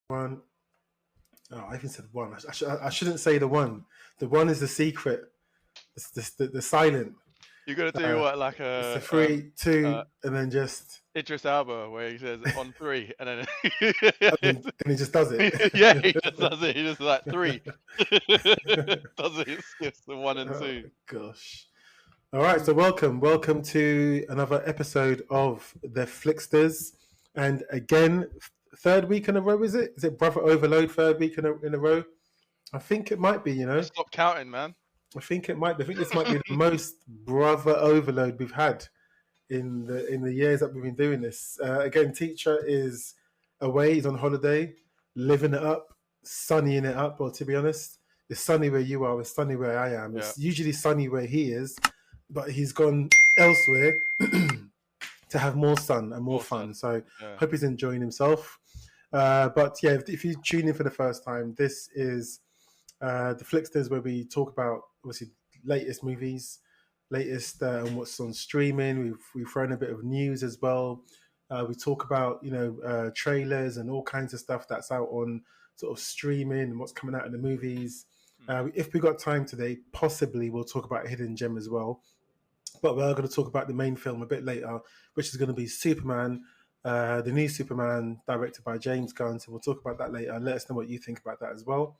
One. Oh, I even said one. I shouldn't say the one. The one is the secret. It's the silent. You got to do Uh, what, like it's the a three, uh, two, and then just. Idris Elba, where he says on three, and then And then he just does it. yeah, he just does it. He just like three, does it, skips the one and Oh two. my gosh. All right, so welcome to another episode of the Flixters, and again, third week in a row. Is it? Is it Brother Overload? Third week in a row. I think it might be. I stopped counting, man. I think it might be. I think this might be the most Brother Overload we've had in the years that we've been doing this. Again, teacher is away. He's on holiday, living it up, sunnying it up. Or to be honest, it's sunny where you are. It's sunny where I am. Yeah. It's usually sunny where he is, but he's gone elsewhere to have more sun and more fun. So Yeah. hope he's enjoying himself. But yeah, if you tune in for the first time, this is the Flixters, where we talk about obviously latest movies, latest on what's on streaming. We've thrown a bit of news as well. We talk about trailers and all kinds of stuff that's out on sort of streaming and what's coming out in the movies. If we got time today, possibly we'll talk about Hidden Gem as well. But we are going to talk about the main film a bit later, which is going to be Superman, the new Superman, directed by James Gunn. So we'll talk about that later. Let us know what you think about that as well.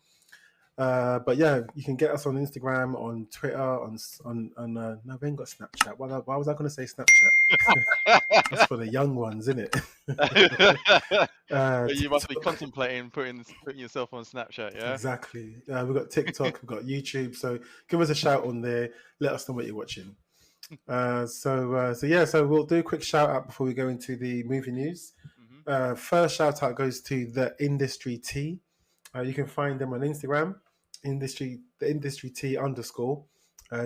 But yeah, you can get us on Instagram, on Twitter, on no, we ain't got Snapchat. Why was I going to say Snapchat? That's for the young ones, isn't it? You must be contemplating putting yourself on Snapchat, yeah? Exactly. We've got TikTok, we've got YouTube. So give us a shout on there. Let us know what you're watching. So we'll do a quick shout out before we go into the movie news. First shout out goes to the Industry T. You can find them on Instagram, the Industry T _.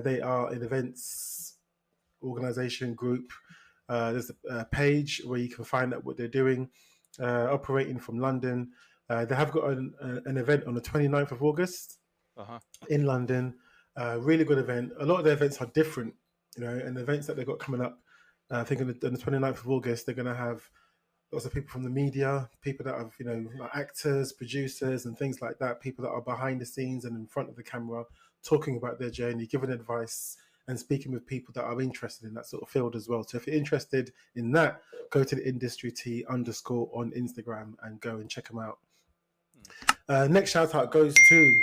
They are an events organization group. There's a page where you can find out what they're doing, operating from London. They have got an event on the 29th of August in London. Really good event. A lot of their events are different, and the events that they've got coming up. I think on the 29th of August, they're going to have lots of people from the media, people that have, like actors, producers, and things like that, people that are behind the scenes and in front of the camera, talking about their journey, giving advice, and speaking with people that are interested in that sort of field as well. So if you're interested in that, go to the Industry T _ on Instagram and go and check them out. Next shout out goes to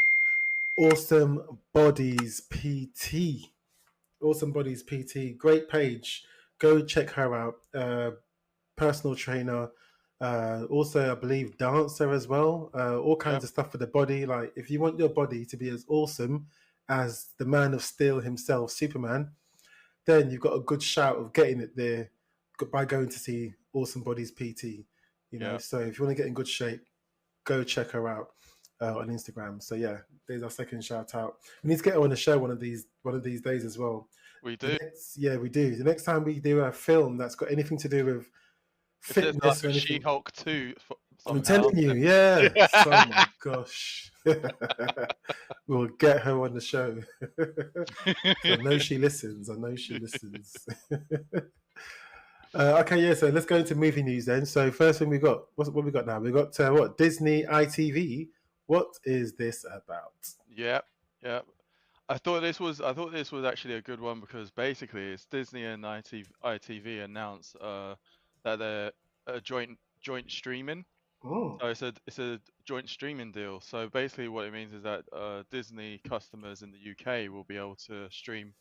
Awesome Bodies PT. Awesome Bodies PT, great page. Go check her out. Personal trainer, also I believe dancer as well. All kinds of stuff for the body. Like if you want your body to be as awesome as the Man of Steel himself, Superman, then you've got a good shout of getting it there by going to see Awesome Bodies PT. So if you want to get in good shape, go check her out on Instagram. So yeah, there's our second shout out. We need to get her on the show one of these days as well. We do. We do. The next time we do a film that's got anything to do with fitness or anything. She-Hulk 2. I'm telling you, yeah. Oh my gosh. We'll get her on the show. I know she listens. Okay, yeah. So let's go into movie news then. So first thing we got, what we got now? We got what? Disney ITV. What is this about? Yeah. I thought this was actually a good one because basically it's Disney and ITV announced that they're a joint streaming. Oh. So it's a joint streaming deal. So basically what it means is that Disney customers in the UK will be able to stream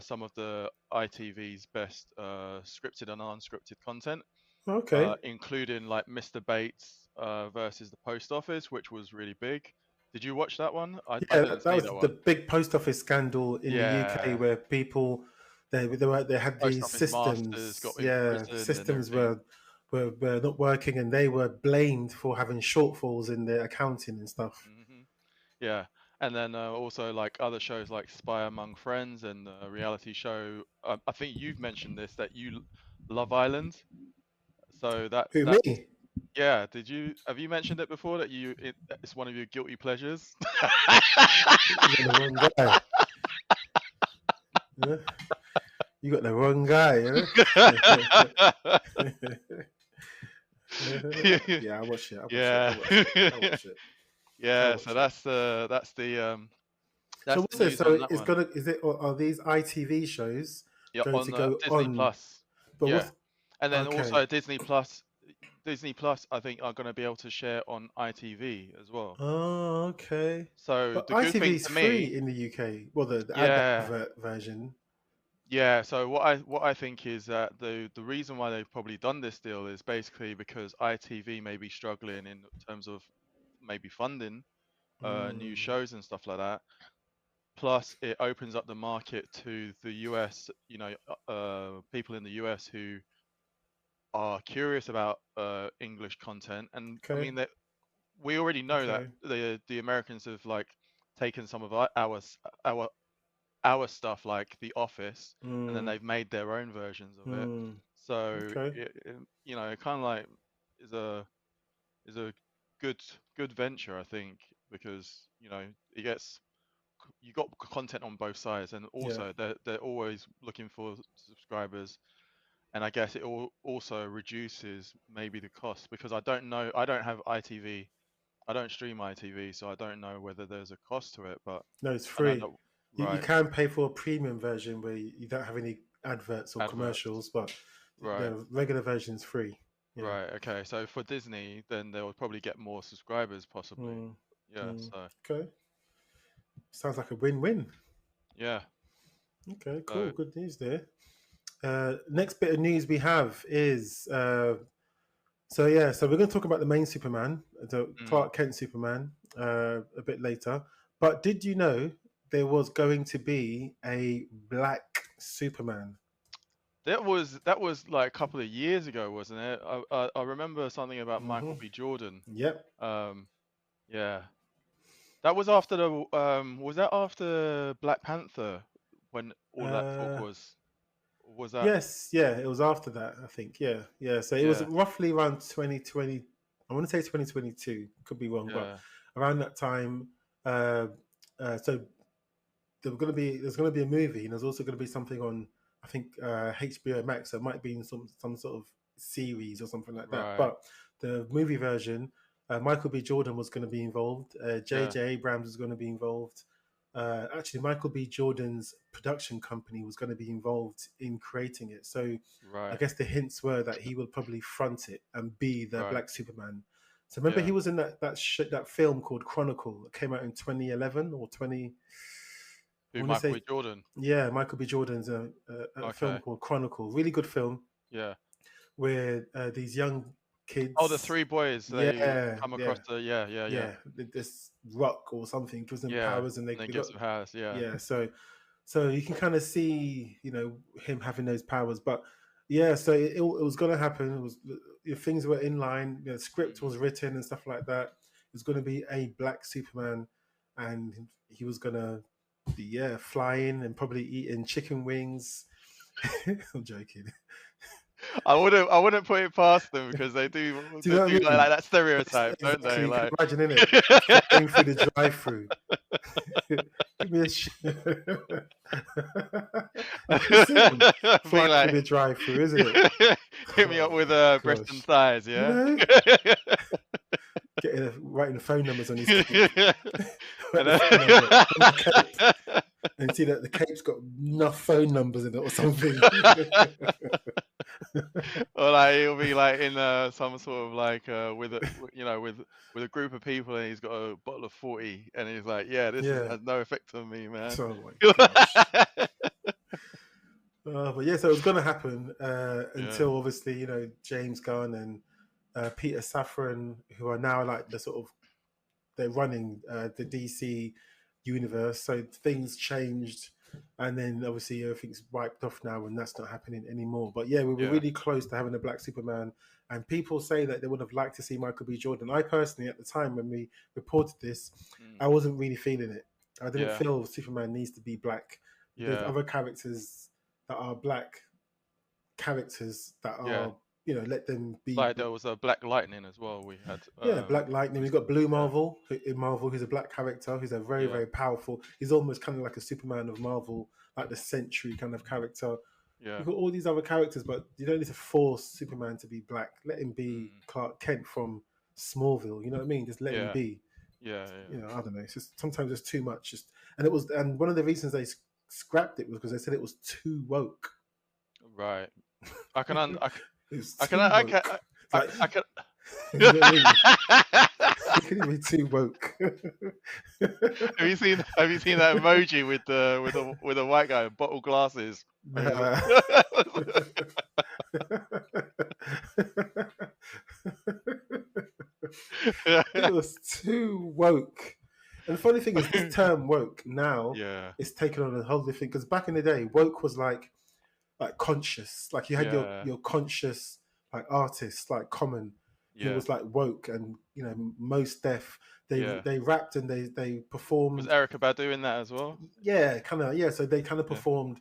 some of the ITV's best scripted and unscripted content. Okay. Including like Mr. Bates versus the Post Office, which was really big. Did you watch that one? I didn't see that one. The big post office scandal in the UK where people they had these systems. Systems were not working and they were blamed for having shortfalls in their accounting and stuff. Yeah, and then also like other shows like Spy Among Friends and the reality show. I think you've mentioned this that you Love Island. So me? Yeah, have you mentioned it before that it's one of your guilty pleasures? You got the wrong guy. Yeah? You got the wrong guy, Yeah, I watch it. I watch it. I Yeah. watch it. I watch it. I Yeah, so watch it. So that's the what's this? news So on that it's one. gonna is it are these ITV shows Yeah, going to on go Disney on? Plus. But Yeah. what's And then okay? also Disney Plus I think are going to be able to share on ITV as well. Oh, okay. So But the good ITV thing is to free me, in the UK. Well, the yeah, advert version. yeah. So what I think is that the reason why they've probably done this deal is basically because ITV may be struggling in terms of maybe funding new Mm, shows and stuff like that. Plus, it opens up the market to the US, people in the US who are curious about English content. And I okay. mean that we already know that Okay. the Americans have like taken some of our our stuff like The Office, and then Mm, they've made their own versions of it. mm, So okay. it kind of like is a is a good good venture, I think, because it gets you got content on both sides, and Yeah. also they're always looking for subscribers, and I guess it also reduces maybe the cost because I don't know, I don't have ITV, I don't stream ITV, so I don't know whether there's a cost to it, but No, it's I know free. that You right can pay for a premium version where you don't have any adverts or adverts commercials, but right. the regular version is free. Yeah. Right, okay, so for Disney then they'll probably get more subscribers possibly. Mm, Yeah, mm. so Okay. Sounds like a win-win. yeah, Okay, cool. so Good news there. Next bit of news we have is so we're going to talk about the main Superman, the mm. Clark Kent Superman, a bit later. But did you know there was going to be a black Superman? that was like a couple of years ago, wasn't it? I remember something about Michael Hmm. B. Jordan. Yep. Um, yeah, that was after the was that after Black Panther when all that talk Uh, was that yes. Yeah. It was after that. I think. Yeah. Yeah. So it was yeah roughly around 2020. I want to say 2022. Could be wrong, but yeah around that time. Uh, so there's going to be a movie, and there's also going to be something on I think HBO Max. So it might be in some sort of series or something like that. right But the movie version, Michael B. Jordan was going to be involved. yeah J.J. Abrams was going to be involved. Actually, Michael B. Jordan's production company was going to be involved in creating it. So I right guess the hints were that he would probably front it and be the right Black Superman. So remember, yeah he was in that film called Chronicle that came out in 2011 or 20. I who want to Michael say, B. Jordan yeah, Michael B. Jordan's a film okay called Chronicle. Really good film yeah where these young oh the kids, three boys they yeah, come across yeah, the yeah yeah, this rock or something gives them yeah powers, and and then they got gets some house yeah yeah. So you can kind of see, him having those powers. But yeah, so it was going to happen. It was things were in line. The script mm. was written and stuff like that. It was going to be a black Superman, and he was going to be flying and probably eating chicken wings. I'm joking. I wouldn't put it past them because they do Do you they know do what I mean? that stereotype, don't Exactly. they? You can Like imagine, innit? Flying through the drive-through. Give me a you can see him be flying through like the drive-through, isn't it? hit me up Oh with my breast and gosh. thighs, You yeah. know, writing the phone numbers on his cape. Write And, the phone number on the cape, and see that the cape's got enough phone numbers in it or something. or like he'll be like in some sort of like with a group of people and he's got a bottle of 40 and he's like, yeah, this Yeah. has no effect on me, man. Oh my gosh. But yeah, so it was going to happen Yeah, until obviously James Gunn and Peter Safran, who are now like they're running the DC universe. So things changed, and then obviously everything's wiped off now, and that's not happening anymore. But yeah, we were yeah. really close to having a Black Superman, and people say that they would have liked to see Michael B. Jordan. I personally, at the time when we reported this, Mm. I wasn't really feeling it. I didn't Yeah, feel Superman needs to be black. There's yeah, other characters that are black characters that yeah. are let them be. Like there was a Black Lightning as well. We had Yeah, Black Lightning. We've got Blue yeah, Marvel in Marvel, who's a black character, who's a very, yeah, very powerful. He's almost kind of like a Superman of Marvel, like the Sentry kind of character. Yeah. You've got all these other characters, but you don't need to force Superman to be black. Let him be Mm. Clark Kent from Smallville. You know what I mean? Just let him Yeah. be. Yeah. You know, I don't know. It's just sometimes it's too much. And one of the reasons they scrapped it was because they said it was too woke. Right. I can. I It's can. too I can. woke. It's I, like, I can. you know what I mean? It couldn't be too woke. Have you seen that emoji with the white guy with bottle glasses? Nah. It was too woke. And the funny thing is, this term woke now Yeah. is taken on a whole different. Because back in the day, woke was like conscious. Like you had Yeah. your conscious like artists like Common. He Yeah. was like woke, and Most Def. Yeah. They rapped and they Was performed. Erica Badu in that as well? Yeah, kind of. Yeah, so they kind of Yeah. performed,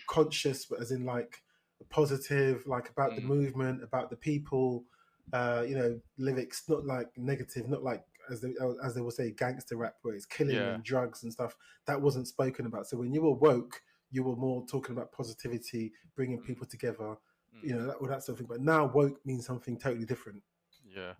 conscious, but as in like positive, like about the Mm. movement, about the people. Lyrics not like negative, not like as they will say gangster rap where it's killing Yeah. and drugs and stuff. That wasn't spoken about. So when you were woke, you were more talking about positivity, bringing Mm. people together, Mm. that sort of thing. But now woke means something totally different. Yeah.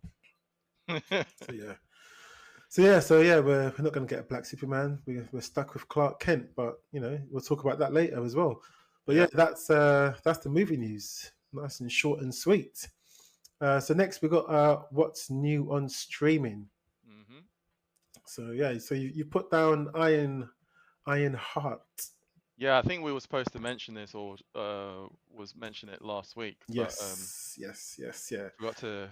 So yeah. So yeah, we're not going to get a black Superman. We're stuck with Clark Kent, but we'll talk about that later as well. But yeah, Yeah. that's the movie news. Nice and short and sweet. So next we got what's new on streaming. Hmm. So yeah, so you put down Iron Heart. Yeah, I think we were supposed to mention this, or was mention it last week, but Yes, yeah, forgot to.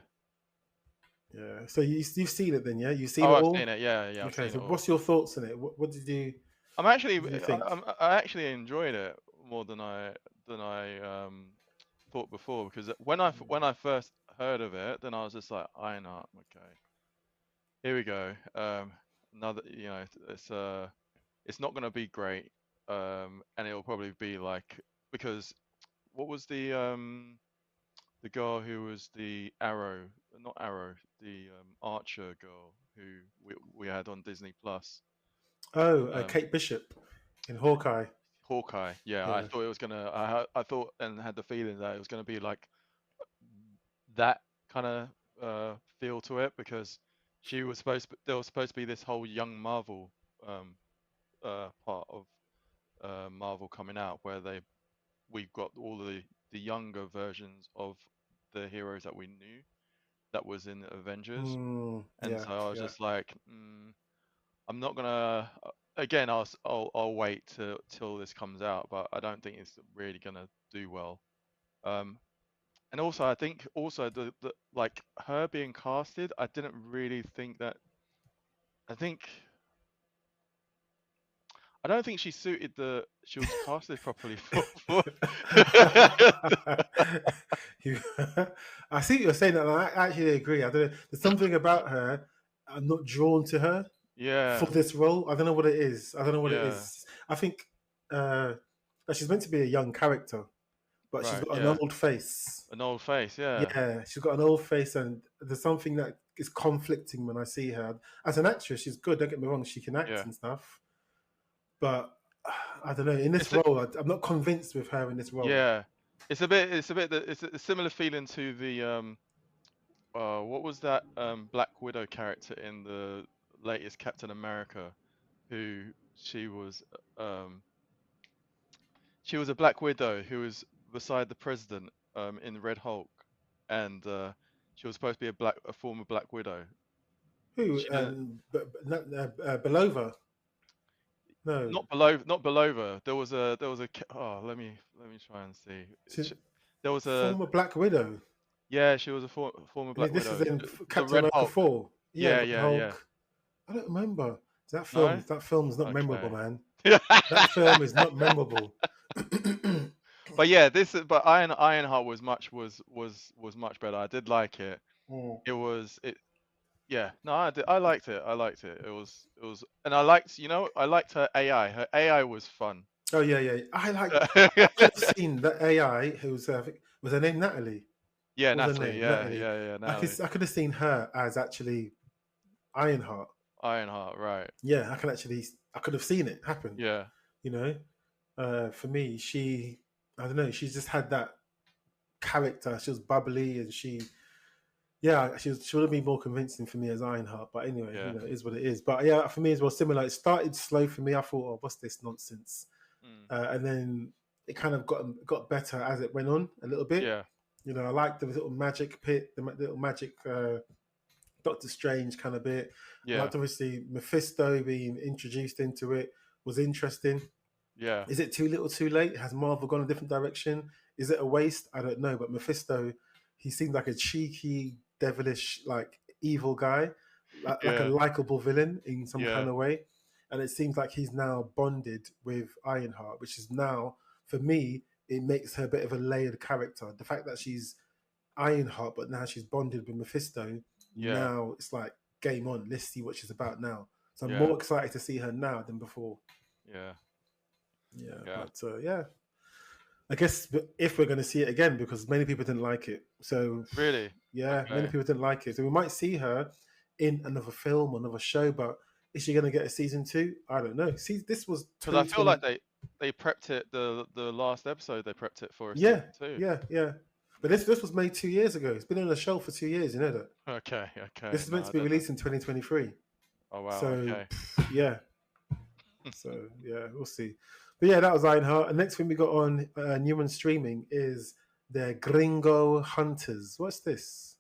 yeah. So you've seen it then, yeah? You've seen Oh, it I've all. seen it. Yeah, yeah, I've Okay, seen it so all. what's your thoughts on it? What did you what did you think? I actually enjoyed it more than I thought before, because when I first heard of it, then I was just like, I know, okay, here we go. Another, it's not gonna be great, and it'll probably be like, because what was the girl who was the Arrow, not Arrow, the Archer girl who we had on Disney Plus. Oh, Um, Kate Bishop in Hawkeye. Hawkeye. Yeah, I Yeah. thought it was gonna. I thought and had the feeling that it was gonna be like that kind of feel to it, because there was supposed to be this whole young Marvel um, part of Marvel coming out, where we've got all the younger versions of the heroes that we knew that was in Avengers. And Yeah, so I was yeah. just like, I'm not gonna. Again, I'll wait till this comes out, but I don't think it's really gonna do well. Um, and also, I think also the like her being casted, I didn't really think that. I think I don't think she suited the. She was casted properly for. You- I see what you're saying, and I actually agree. I don't know. There's something about her. I'm not drawn to her for Yeah, this role. I don't know what it is. I don't know what it yeah, is. I think that she's meant to be a young character, but she's right, got an yeah, old face. an old face, yeah, Yeah, she's got an old face, and there's something that is conflicting when I see her. As an actress, she's good. Don't get me wrong; she can act yeah. and stuff. But I don't know. In this It's a, role, I'm not convinced with her in this role. yeah, it's a similar feeling to the what was that Black Widow character in the latest Captain America, who she was um she was a Black Widow who was beside the president in Red Hulk, and she was supposed to be a former Black Widow. Who? She didn't. Belova? No. Not Belova. Oh, let me try and see. She's There was a. former Black Widow. Yeah, she was a former And Black this is Widow. in The Captain Red America Hulk. 4. Yeah, Yeah, Red yeah, yeah. Hulk. I don't remember. No? That film's not memorable, Okay. man. That film is not memorable. But yeah, but Ironheart was much better. I did like it. Mm. It Yeah, no, I liked it. I liked it. It was and I liked her AI. Her AI was fun. Oh yeah, yeah. I could have seen the AI who's was her name Natalie? Yeah, What was her Natalie. name? Yeah, Natalie. yeah, yeah, Natalie. I could have seen her as actually Ironheart. Ironheart, right. Yeah, I could have seen it happen. Yeah. You know, for me, she. I don't know. She just had that character. She was bubbly, and she would have been more convincing for me as Ironheart. But anyway, Yeah. it is what it is. But yeah, for me as well, similar. It started slow for me. I thought, oh, what's this nonsense? And then it kind of got better as it went on a little bit. Yeah. I liked the little magic pit, the little magic Doctor Strange kind of bit. I Yeah. liked obviously Mephisto being introduced into it was interesting. Yeah. Is it too little, too late? Has Marvel gone a different direction? Is it a waste? I don't know. But Mephisto, he seemed like a cheeky, devilish, like evil guy, like a Yeah. likable villain in some kind Yeah. of way. And it seems like he's now bonded with Ironheart, which is now, for me, it makes her a bit of a layered character. The fact that she's Ironheart, but now she's bonded with Mephisto. Yeah. Now it's like game on. Let's see what she's about now. So I'm Yeah. more excited to see her now than before. Yeah. Yeah, Yeah. but yeah, I guess if we're going to see it again, because many people didn't like it. So Really? yeah, many Okay. people didn't like it. So we might see her in another film, another show, but is she going to get a season 2? I don't know. See, this was Because I feel 2020. like they prepped it the last episode they prepped it for a Yeah, season 2. yeah. But this was made 2 years ago. It's been on the shelf for 2 years. You know that. Okay. This Okay. is No, meant to I be don't know. released in 2023. Oh wow. So Okay. yeah. So yeah, we'll see. But yeah, that was Ironheart. And next thing we got on Newman streaming is the Gringo Hunters. What's this?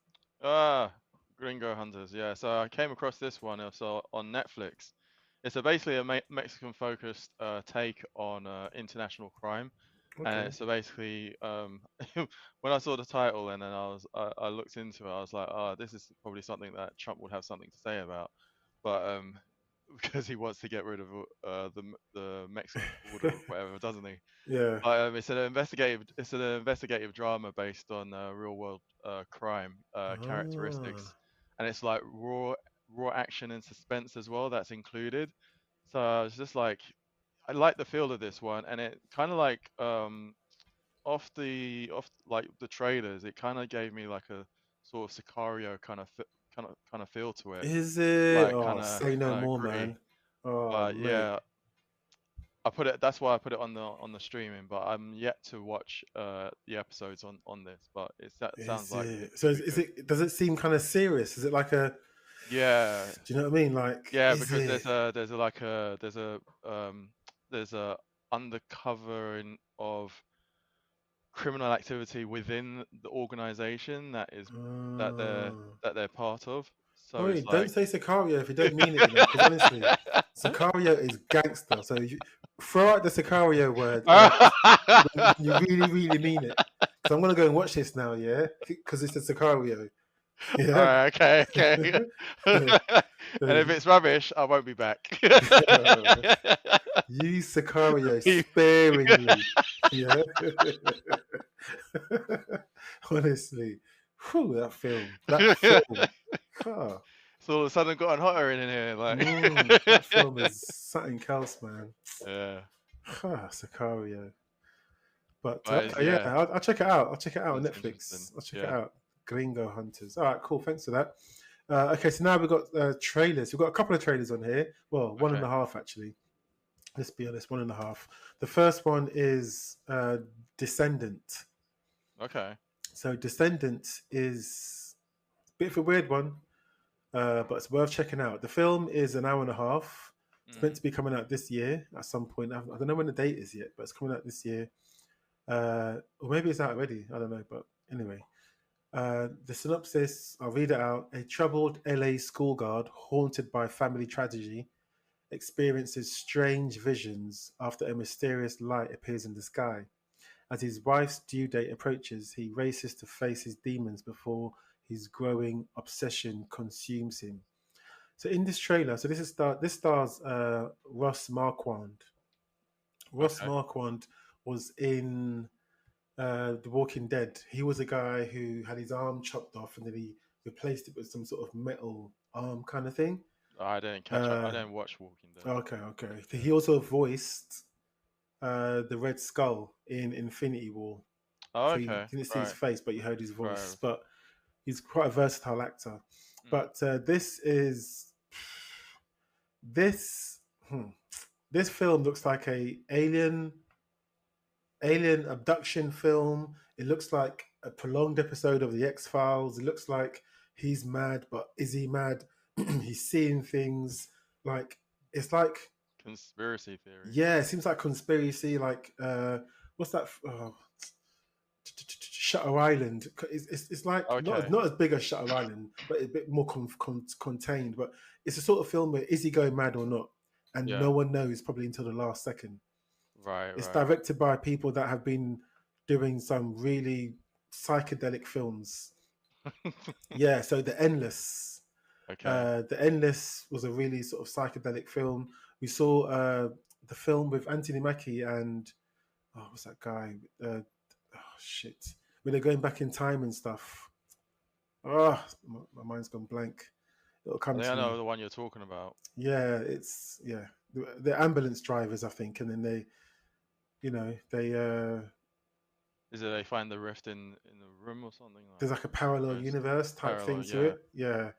Gringo Hunters. Yeah. So I came across this one also on Netflix. It's basically a Mexican-focused take on international crime. Okay. And so basically, when I saw the title and then I looked into it, I was like, oh, this is probably something that Trump would have something to say about. But because he wants to get rid of the Mexican border or whatever, doesn't he? Yeah. It's an investigative drama based on real world crime Ah. characteristics, and it's like raw action and suspense as well that's included. So I was just like, I like the feel of this one, and it kind of like off like the trailers, it kind of gave me like a sort of Sicario kind of feel to it, Is it? like Oh, say no kind of more, gritty. man. Oh, But mate. yeah, I put it. That's why I put it on the streaming. But I'm yet to watch the episodes on this. But that sounds Is like it it? So could be is good. it? Does it seem kind of serious? Is it like a? Yeah, Do you know what I mean? Like, yeah. is Because it? there's a undercovering of criminal activity within the organization Uh, that they're part of. I So it's mean, don't like say Sicario if you don't mean it, because honestly, Sicario is gangster. So you throw out the Sicario word when you really, really mean it. Because I'm gonna go and watch this now, yeah, because it's a Sicario. Yeah. Alright, okay. And if it's rubbish, I won't be back. Use Sicario sparingly. Yeah. Honestly. Whew, that film. Huh. So all of a sudden gotten hotter in here, like That film is something else, man. yeah. Sicario. But yeah, Yeah, I'll check it out. I'll check it out on that's interesting. Netflix. I'll check it Yeah. out. Gringo Hunters. All right, cool. Thanks for that. Okay, so now we've got trailers. We've got a couple of trailers on here. Well, one and Okay. a half actually. Let's be honest, one and a half. The first one is Descendant. Okay. So Descendant is a bit of a weird one, but it's worth checking out. The film is an hour and a half. It's meant to be coming out this year at some point. I don't know when the date is yet, but it's coming out this year. Or maybe it's out already. I don't know. But anyway, the synopsis, I'll read it out. A troubled LA school guard haunted by family tragedy experiences strange visions after a mysterious light appears in the sky. As his wife's due date approaches, he races to face his demons before his growing obsession consumes him. So in this trailer, so this stars Ross Marquand. Ross Okay. Marquand was in The Walking Dead. He was a guy who had his arm chopped off and then he replaced it with some sort of metal arm kind of thing. I didn't catch up. I Uh, didn't watch Walking Dead. okay. He also voiced the Red Skull in Infinity War. Oh, So you okay. didn't see his Right. face, but you heard his voice. Right. But he's quite a versatile actor. Mm. But this hmm, this film looks like a Alien alien abduction film. It looks like a prolonged episode of the X-Files. It looks like he's mad, but is he mad? He's seeing things. Like it's like, Conspiracy theory. yeah, it seems like conspiracy. Like what's that? Shutter Island. It's like Okay. not as big as Shutter Island, but a bit more contained. But it's a sort of film where is he going mad or not, and Yeah. no one knows probably until the last second. Right. It's Right. directed by people that have been doing some really psychedelic films. Yeah, so The Endless. Okay. The Endless was a really sort of psychedelic film. We saw the film with Anthony Mackie and what's that guy? Shit. When they're going back in time and stuff. Oh, my mind's gone blank. It'll I come think to I know me. the one you're talking about. Yeah, the ambulance drivers, I think, and then they Is it they find the rift in the room or something there's like a parallel or is universe type thing parallel? to Yeah. it. Yeah,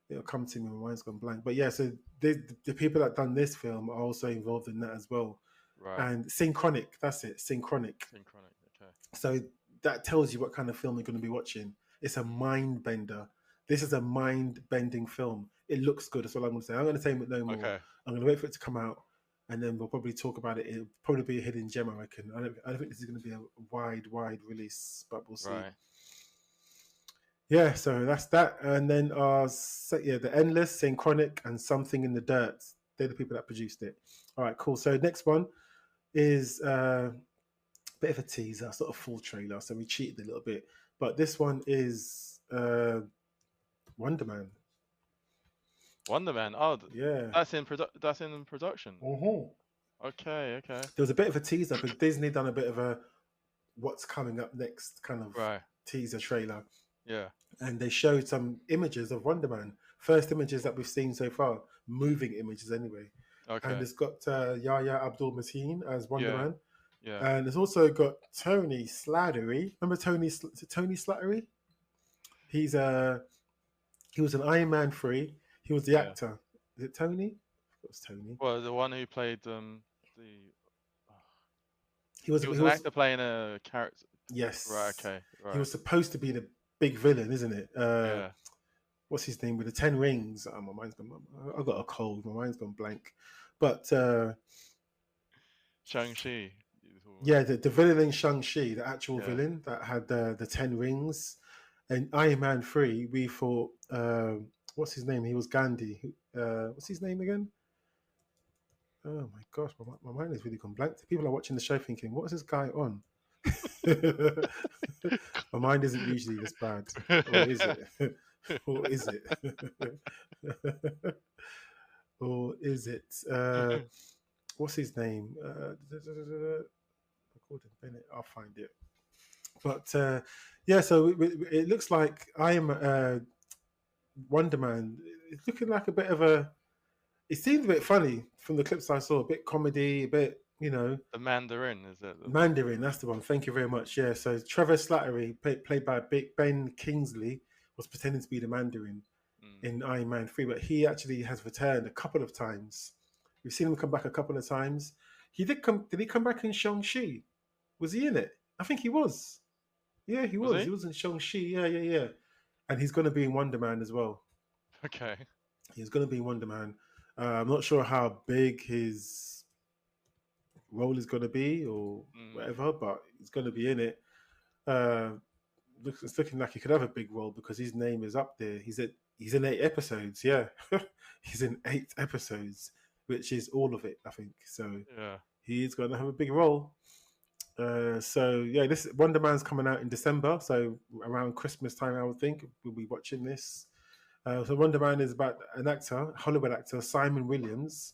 it'll come to me. My mind's gone blank. But yeah, so the people that done this film are also involved in that as well. Right. And synchronic, that's it, synchronic. Synchronic. Okay. So that tells you what kind of film you're going to be watching. It's a mind bender. This is a mind bending film. It looks good. That's all I'm going to say. I'm going to say no more. Okay. I'm going to wait for it to come out, and then we'll probably talk about it. It'll probably be a hidden gem, I reckon. I don't think this is going to be a wide release, but we'll see. Right. Yeah, so that's that. And then The Endless, Synchronic, and Something in the Dirt. They're the people that produced it. All right, cool. So next one is bit of a teaser, sort of full trailer. So we cheated a little bit, but this one is Wonder Man. Wonder Man. Oh, Yeah, that's in production. Mm-hmm. Okay. Okay. There was a bit of a teaser because Disney done a bit of a what's coming up next kind of Right. teaser trailer, Yeah. and they showed some images of Wonder Man. First images that we've seen so far, moving images anyway. Okay. And it's got Yahya Abdul-Mateen as Wonder Man. Yeah. And it's also got Tony Slattery. Remember Tony Slattery? He was an Iron Man 3. He was the actor. Is it Tony? It was Tony. Well, the one who played the. He was an actor playing a character. Yes. Right. Okay. Right. He was supposed to be the big villain, isn't it? Yeah. What's his name with the 10 rings? Oh, my mind's gone. I got a cold. My mind's gone blank. But Shang-Chi. Yeah, the villain in Shang-Chi, the actual villain that had the 10 rings. And Iron Man 3, we thought, what's his name? He was Gandhi. What's his name again? Oh my gosh, my mind is really gone blank. People are watching the show thinking, what is this guy on? My mind isn't usually this bad. Or is it? Or is it? Or is it? What's his name? Gordon Bennett. I'll find it. But yeah, so it looks like I am Wonder Man. It's looking like a bit of a. It seemed a bit funny from the clips I saw. A bit comedy, a bit, The Mandarin, is it? Mandarin, that's the one. Thank you very much. Yeah, so Trevor Slattery, played by Ben Kingsley, was pretending to be the Mandarin in Iron Man 3, but he actually has returned a couple of times. We've seen him come back a couple of times. He did come. Did he come back in Shang-Chi? Was he in it? I think he was. Yeah, he was. He was in Shang-Chi. Yeah. And he's going to be in Wonder Man as well. Okay. He's going to be in Wonder Man. I'm not sure how big his role is going to be or whatever, but he's going to be in it. It's looking like he could have a big role because his name is up there. He's in 8 episodes. Yeah, he's in 8 episodes, which is all of it, I think. So yeah, he's going to have a big role. So yeah, this Wonder Man's coming out in December, so around Christmas time, I would think we'll be watching this. So Wonder Man is about an actor, Hollywood actor, Simon Williams,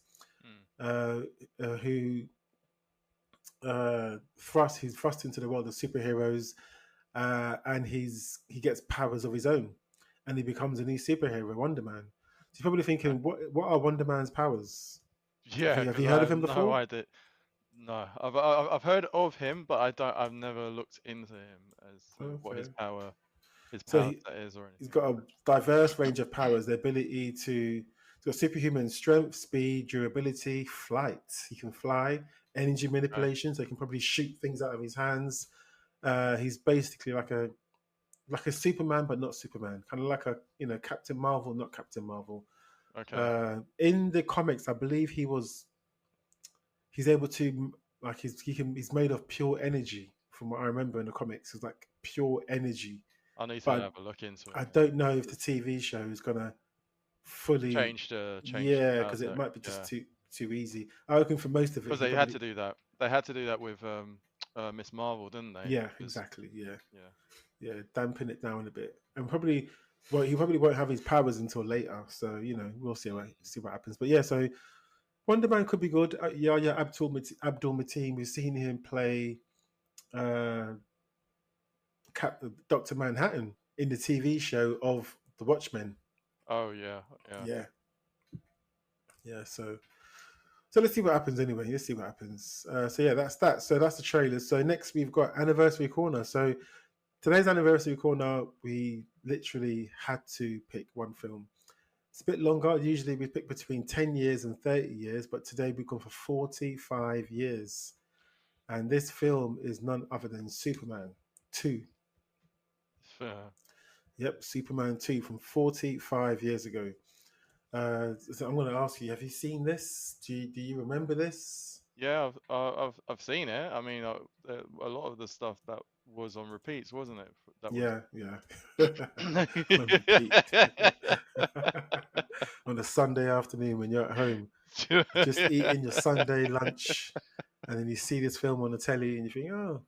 who he's thrust into the world of superheroes, and he gets powers of his own, and he becomes a new superhero, Wonder Man. So you're probably thinking, what are Wonder Man's powers? Yeah, have you heard of him before? No, I did. No, I've heard of him, but I've never looked into him as what his power is, or anything. He's got a diverse range of powers. The ability to. He's got superhuman strength, speed, durability, flight. He can fly, energy Okay. manipulation, so he can probably shoot things out of his hands. He's basically like a Superman, but not Superman. Kind of like a Captain Marvel, not Captain Marvel. Okay. In the comics, I believe he's able to like he's made of pure energy. From what I remember in the comics, it's like pure energy. I need to But have a look into it. I Yeah. don't know if the TV show is gonna fully, Change the yeah, because it concept. might be just Yeah. too easy. I reckon for most of it, Because he they had probably, to do that. They had to do that with Miss Marvel, didn't they? yeah, Because exactly, yeah, yeah. yeah, dampen it down a bit, and probably, well, he probably won't have his powers until later. So we'll see what happens. But yeah, so Wonder Man could be good. Yeah, Abdul Mateen. We've seen him play uh, Doctor Manhattan in the TV show of The Watchmen. Oh yeah. Yeah. Yeah, yeah. So let's see what happens anyway. Let's see what happens. So yeah, that's that. So that's the trailers. So next we've got Anniversary Corner. So today's Anniversary Corner, we literally had to pick one film. It's a bit longer. Usually we pick between 10 years and 30 years, but today we've gone for 45 years. And this film is none other than Superman 2. Yep, Superman 2 from 45 years ago. So I'm going to ask you, have you seen this? Do you remember this? Yeah, I've seen it. I mean, a lot of the stuff that was on repeats, wasn't it? That was. Yeah, yeah. On repeat. On a Sunday afternoon when you're at home, just eating your Sunday lunch, and then you see this film on the telly and you think, oh.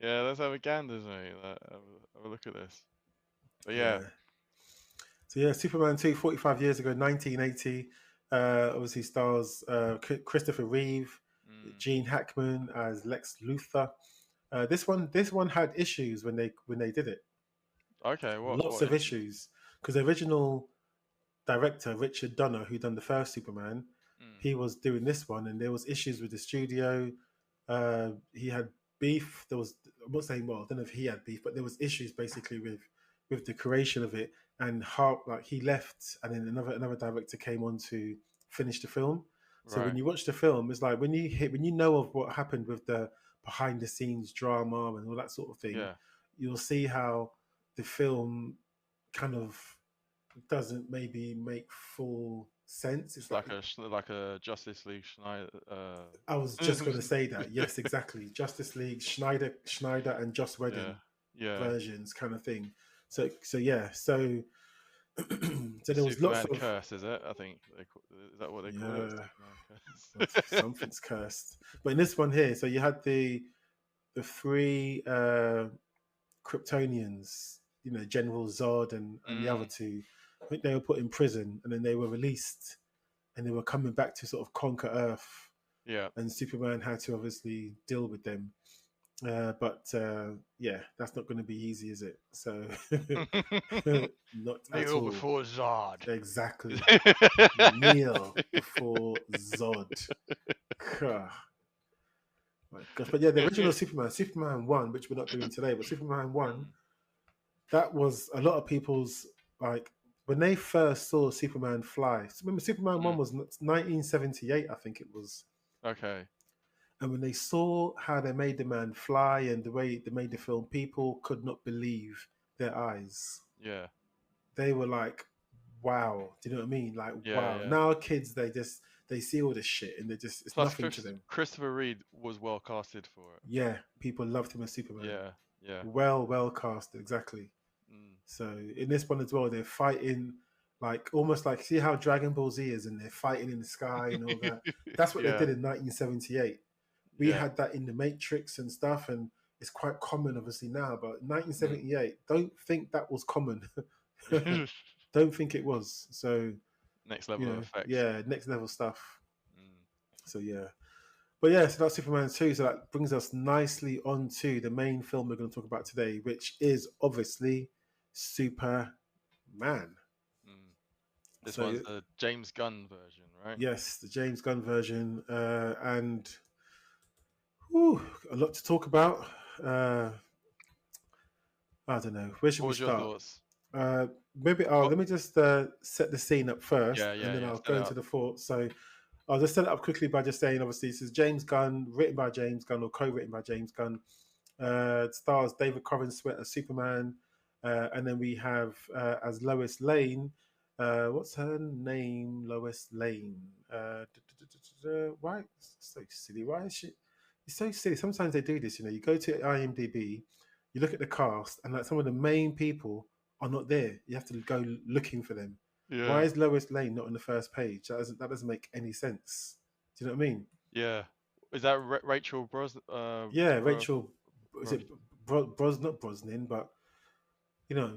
Yeah, let's have a gander, mate. Have a look at this. But yeah. Yeah. So yeah, Superman 2, 45 years ago, 1980. Obviously stars Christopher Reeve, Gene Hackman as Lex Luthor. This one had issues when they did it. Okay, Lots what of issue? issues because the original director Richard Donner, who done the first Superman, he was doing this one, and there was issues with the studio. He had beef. There was, I'm not saying, well, I don't know if he had beef, but there was issues basically with the creation of it. And how like he left, and then another director came on to finish the film. So when Right. you watch the film, it's like when you know of what happened with the behind the scenes drama and all that sort of thing, Yeah. you'll see how the film kind of doesn't maybe make full sense. It's It's like like a Justice League Schneider. I was just going to say that. Yes, exactly. Justice League, Schneider, and Joss Yeah. Whedon Yeah. versions, kind of thing. So yeah. So so The there was lots Superman of, curse, is it? I think is that what they call it? yeah. Superman curse. Something's cursed. But in this one here, so you had the three Kryptonians, General Zod and the other two. I think they were put in prison and then they were released and they were coming back to sort of conquer Earth. Yeah. And Superman had to obviously deal with them. But yeah, that's not going to be easy, is it? So not at Kneel all. before Zod. Exactly. Kneel before Zod. My gosh. But yeah, the original Superman 1, which we're not doing today, but Superman 1, that was a lot of people's, like, when they first saw Superman fly. Remember, Superman 1 was 1978, I think it was. Okay. And when they saw how they made the man fly and the way they made the film, people could not believe their eyes. Yeah. They were like, wow. Do you know what I mean? Like, Yeah, wow. yeah. Now kids, they see all this shit and it's Plus, nothing to them. Christopher Reeve was well casted for it. Yeah, people loved him as Superman. Yeah, yeah. Well cast, exactly. So in this one as well, they're fighting like almost like, see how Dragon Ball Z is, and they're fighting in the sky and all that. That's what they did in 1978. We had that in the Matrix and stuff, and it's quite common obviously now. But 1978, don't think that was common. Don't think it was. So next level effects. Yeah, next level stuff. So yeah. But yeah, so that's Superman 2. So that brings us nicely onto the main film we're going to talk about today, which is obviously Superman. This one's the James Gunn version, right? Yes, the James Gunn version. And a lot to talk about. I don't know. Where should we start? What was your thoughts? Maybe let me just set the scene up first, and then I'll go into the thoughts. So I'll just set it up quickly by just saying, obviously, this is James Gunn, written by James Gunn or co-written by James Gunn. It stars David Corenswet as Superman, and then we have as Lois Lane. What's her name? Lois Lane. Why? It's so silly. Why is she? It's so silly. Sometimes they do this. You go to IMDb, you look at the cast, and like some of the main people are not there. You have to go looking for them. Why Yeah, is Lois Lane not on the first page? That doesn't make any sense. Do you know what I mean? yeah. Is that Rachel Yeah, Rachel. Is Bros it not Brosnan, but you know,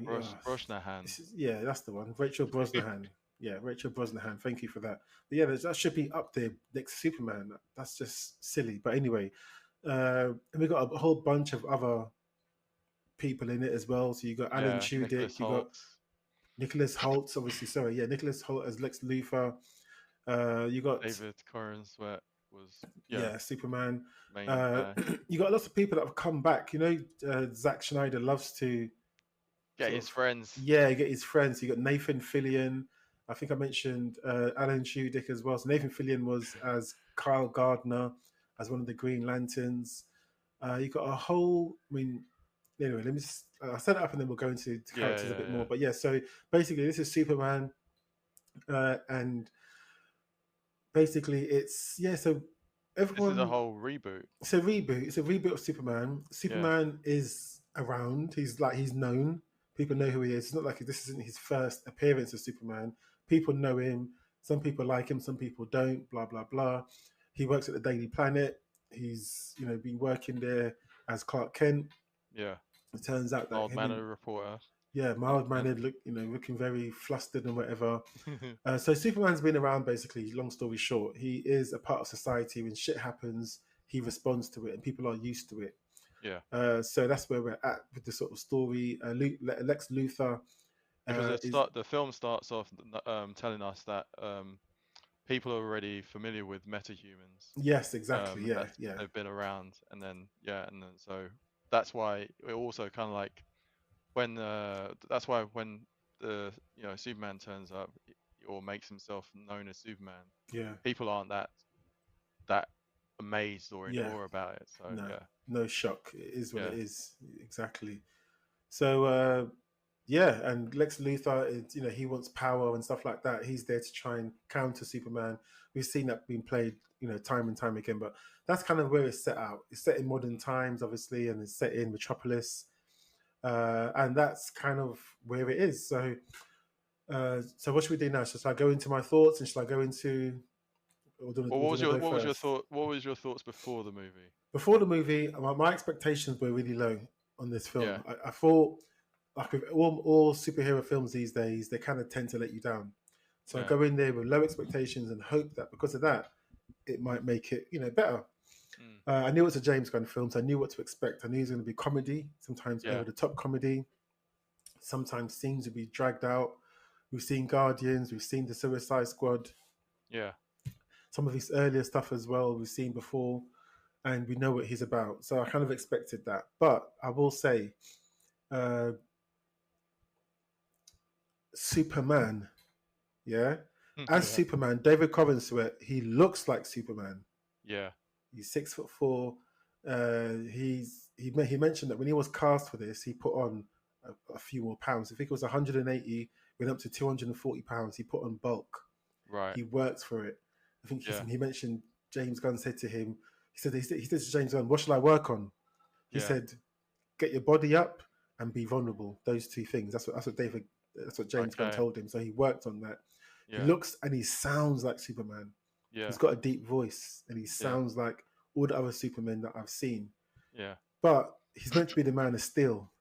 Brosnahan? yeah, that's the one. Rachel Brosnahan. Yeah, Rachel Brosnahan. Thank you for that. But yeah, that should be up there next to Superman. That's just silly. But anyway, and we got a whole bunch of other people in it as well. So you got Alan Yeah, Nicholas Tudyk, you got Holtz, Nicholas Holtz, obviously. Sorry, yeah, Nicholas Holt as Lex Luthor. You got David Corenswet was yeah, Superman. main Uh, guy. you got lots of people that have come back. Zack Schneider loves to Get sort his of friends. yeah get his friends. You got Nathan Fillion. I think I mentioned Alan Tudyk as well. So Nathan Fillion was as Kyle Gardner as one of the Green Lanterns. You got a whole. I mean, anyway, let me just. I'll set it up and then we'll go into the Yeah, characters a yeah, bit more. yeah. But yeah, so basically, this is Superman, and basically, it's yeah. So This is a everyone whole reboot. it's a reboot. It's a reboot of Superman. Yeah, Superman is around. He's known. People know who he is. It's not like this isn't his first appearance as Superman. People know him. Some people like him. Some people don't. Blah blah blah. He works at the Daily Planet. He's been working there as Clark Kent. yeah. It turns out that Old him and Manor reporter. yeah, Clark mild Kent. mannered, looking very flustered and whatever. So Superman's been around basically. Long story short, he is a part of society. When shit happens, he responds to it, and people are used to it. Yeah, So that's where we're at with the sort of story. Lex Luthor because is the film starts off telling us that people are already familiar with metahumans. yes, exactly, And yeah, that's yeah, they've been around, and then and then so that's why it also kind of like when that's why when the Superman turns up or makes himself known as Superman, yeah, people aren't that amazed or in yeah. awe about it. So No, yeah, no shock. It is what it yeah, is. Exactly. So yeah, and Lex Luthor, he wants power and stuff like that. He's there to try and counter Superman. We've seen that being played, time and time again. But that's kind of where it's set out. It's set in modern times, obviously, and it's set in Metropolis, and that's kind of where it is. So what should we do now? Should I go into my thoughts, and should I go into, or do well, you want to go what was your first? thought? What was your thoughts before the movie? Before the movie, my expectations were really low on this Yeah, film. I thought, like with all superhero films these days, they kind of tend to let you down. So I yeah, go in there with low expectations and hope that because of that, it might make it, better. mm, I knew it was a James Gunn film, so I knew what to expect. I knew it was going to be comedy, sometimes over yeah, the top comedy. Sometimes scenes would be dragged out. We've seen Guardians, we've seen the Suicide Squad, yeah. some of his earlier stuff as well. We've seen before, and we know what he's about. So I kind of expected that. But I will say, uh, Superman, yeah, as Yeah, Superman, David Corenswet, he looks like Superman. yeah, He's 6'4". He mentioned that when he was cast for this, he put on a few more pounds. I think it was 180, went up to 240 pounds. He put on bulk. right, He worked for it. I think yeah, he mentioned James Gunn said to him, he said to James Gunn, "What shall I work on?" He yeah. said, "Get your body up and be vulnerable." Those two things. That's what James Gunn Okay, told him. So he worked on that. He yeah, looks and he sounds like Superman. yeah, He's got a deep voice and he yeah, sounds like all the other Supermen that I've seen. yeah. But he's meant to be the man of steel.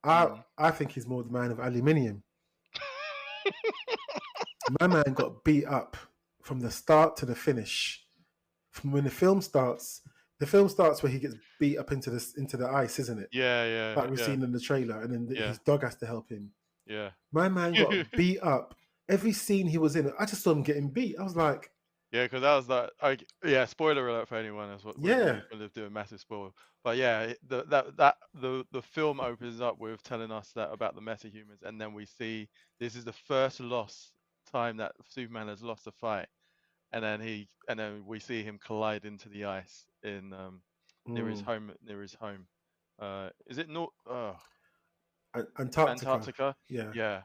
I Mm. I think he's more the man of aluminium. My man got beat up from the start to the finish. From when the film starts where he gets beat up into the ice, isn't it? Yeah, yeah, Like we've yeah, seen in the trailer, and then yeah, his dog has to help him. yeah. My man got beat up. Every scene he was in, I just saw him getting beat. I was like, Yeah, because that was that. Yeah, spoiler alert for anyone. That's what yeah, we'll do a massive spoil. But yeah, the film opens up with telling us that about the metahumans, and then we see this is the first time that Superman has lost a fight, and then we see him collide into the ice in Mm. near his home. Is it not Antarctica. Antarctica? Yeah. Yeah,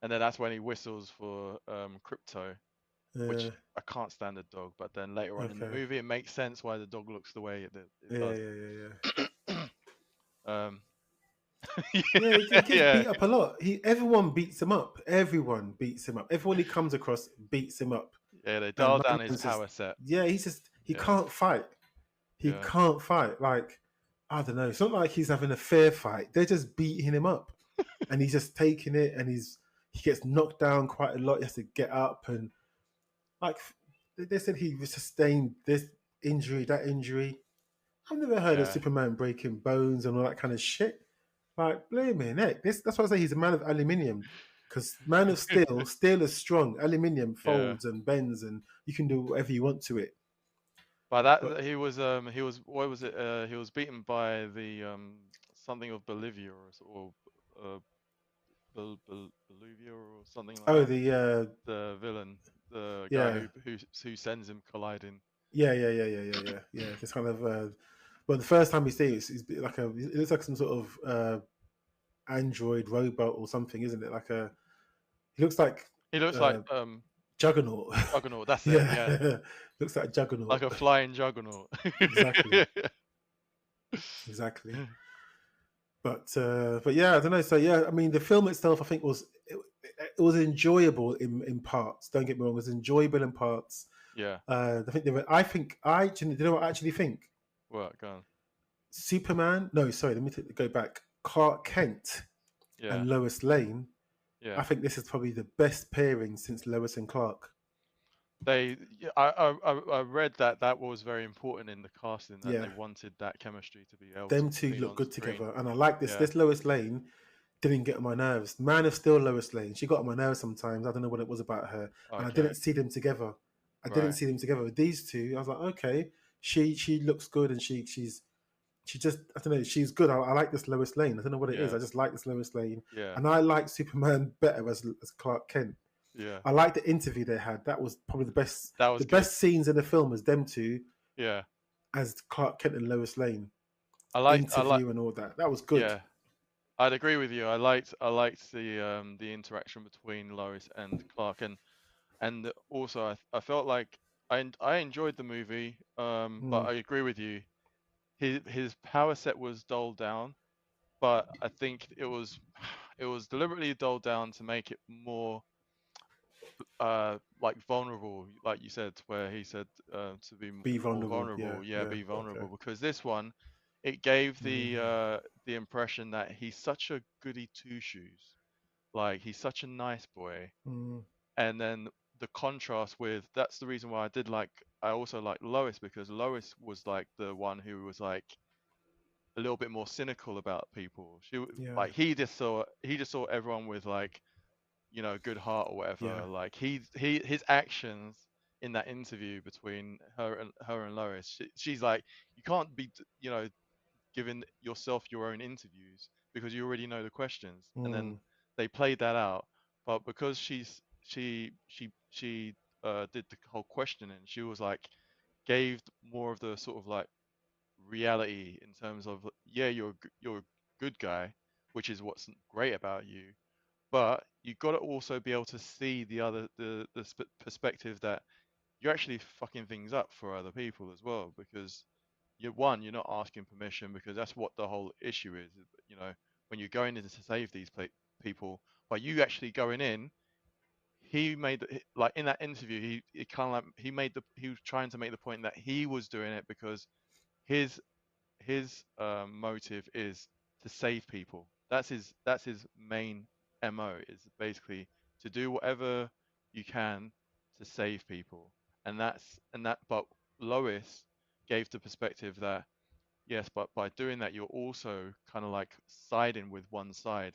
and then that's when he whistles for Crypto, which Yeah. I can't stand the dog. But then later on in the Okay. movie, it makes sense why the dog looks the way it Yeah. does. Yeah. Yeah. Yeah. um, Yeah, he gets yeah, beat up a lot. Everyone beats him up. Everyone beats him up. Everyone he comes across beats him up. yeah, they And dial down his Man's just, power set. yeah, he Yeah, can't fight. He yeah, can't fight. Like, I don't know. It's not like he's having a fair fight. They're just beating him up, and he's just taking it. And he gets knocked down quite a lot. He has to get up, and like they said, he sustained this injury, that injury. I've never heard of yeah. Superman breaking bones and all that kind of shit. Like, blimey, heck, that's why I say he's a man of aluminium. Because Man of Steel, steel is strong. Aluminium Yeah. folds and bends, and you can do whatever you want to it. By But that he was what was it? He was beaten by the something of Bolivia or Bolivia or something like oh, that. the The villain, the guy yeah, who sends him colliding. yeah. Just kind of. Well, the first time we see it, it's like it looks like some sort of android robot or something, isn't it? Like a. He looks like He looks like uh, Juggernaut. Juggernaut. That's it. Yeah, Yeah, looks like like Juggernaut. a flying Juggernaut. Exactly, exactly. But yeah, I don't know. So yeah, I mean, the film itself, I think it was enjoyable in parts. Don't get me wrong, it was enjoyable in parts. Yeah. I think do you know what I actually think? What? Go on. Superman. No, sorry. Let me go back. Clark Kent Yeah. and Lois Lane. I Yeah. think this is probably the best pairing since Lois and Clark. Yeah, I read that that was very important in the casting that Yeah, they wanted that chemistry to be able to them be two seen look on good screen. together, and I like this. Yeah. This Lois Lane didn't get on my nerves. Man of Steel Lois Lane, she got on my nerves sometimes. I don't know what it was about her, and I Okay. didn't see them together. I didn't Right. see them together. With these two, I was like, okay, she looks good, and she just I don't know, she's good. I like this Lois Lane. I don't know what it is. Yeah. I just like this Lois Lane, Yeah. and I like Superman better as Clark Kent. Yeah. I like the interview they had. That was probably That was the good. best scenes in the film was them two Yeah. as Clark Kent and Lois Lane I like interview and all that. That was good. yeah. I'd agree with you. I liked the interaction between Lois and Clark and also I felt like I enjoyed the movie but Mm, I agree with you. His power set was dulled down, but I think it was deliberately dulled down to make it more like vulnerable, like you said, where he said to be be more vulnerable. Yeah, vulnerable. Yeah, yeah. be Okay. vulnerable because this one, it gave Mm, the impression that he's such a goody two shoes, like he's such a nice boy, mm, and then the contrast with that's the reason why I also like Lois because Lois was like the one who was like a little bit more cynical about people. yeah, Like he just saw everyone with like good heart or yeah. whatever. Like his actions in that interview between her and Lois, she's like, you can't be giving yourself your own interviews because you already know the questions. And then Mm, they played that out, but because she did the whole questioning, she was like gave more of the sort of like reality in terms of yeah you're a good guy, which is what's great about you, but you got to also be able to see the perspective that you're actually fucking things up for other people as well because you're not asking permission because that's what the whole issue is, when you're going in to save these people, but you actually going in, he made like in that interview he kind of like he was trying to make the point that he was doing it because his motive is to save people. That's his main MO is basically to do whatever you can to save people. But Lois gave the perspective that yes, but by doing that you're also kind of like siding with one side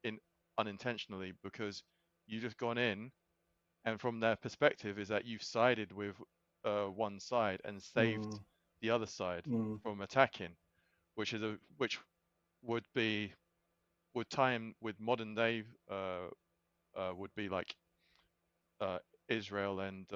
in unintentionally because you just gone in and from their perspective is that you've sided with one side and saved mm, the other side mm, from attacking, which would be would tie in with modern day would be like uh, Israel and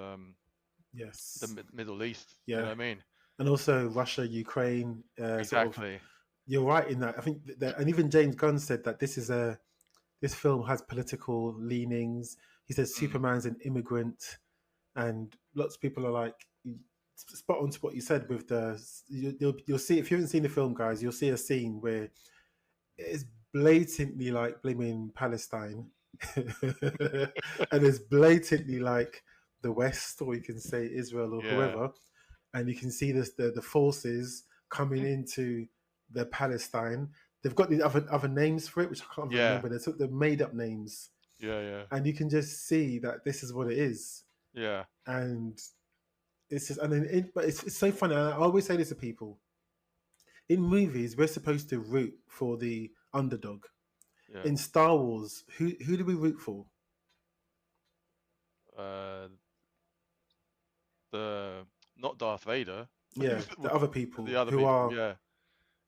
the Yes. Middle East. You know Yeah. what I mean? And also Russia, Ukraine, sort of. Exactly. You're right in that. I think that, and even James Gunn said that this film has political leanings. He says Mm. Superman's an immigrant, and lots of people are like spot on to what you said with the. You'll see if you haven't seen the film, guys. You'll see a scene where it's blatantly like blaming Palestine, and it's blatantly like the West, or you can say Israel or Yeah. whoever, and you can see this the forces coming Mm. into the Palestine. They've got the other names for it, which I can't Yeah. remember. They're made up names, Yeah. Yeah. and you can just see that this is what it is, Yeah. and it's just and then but it's so funny. And I always say this to people: in movies, we're supposed to root for the underdog. Yeah. In Star Wars, who do we root for? Uh, the not Darth Vader. Yeah, the other The people other who people. are Yeah.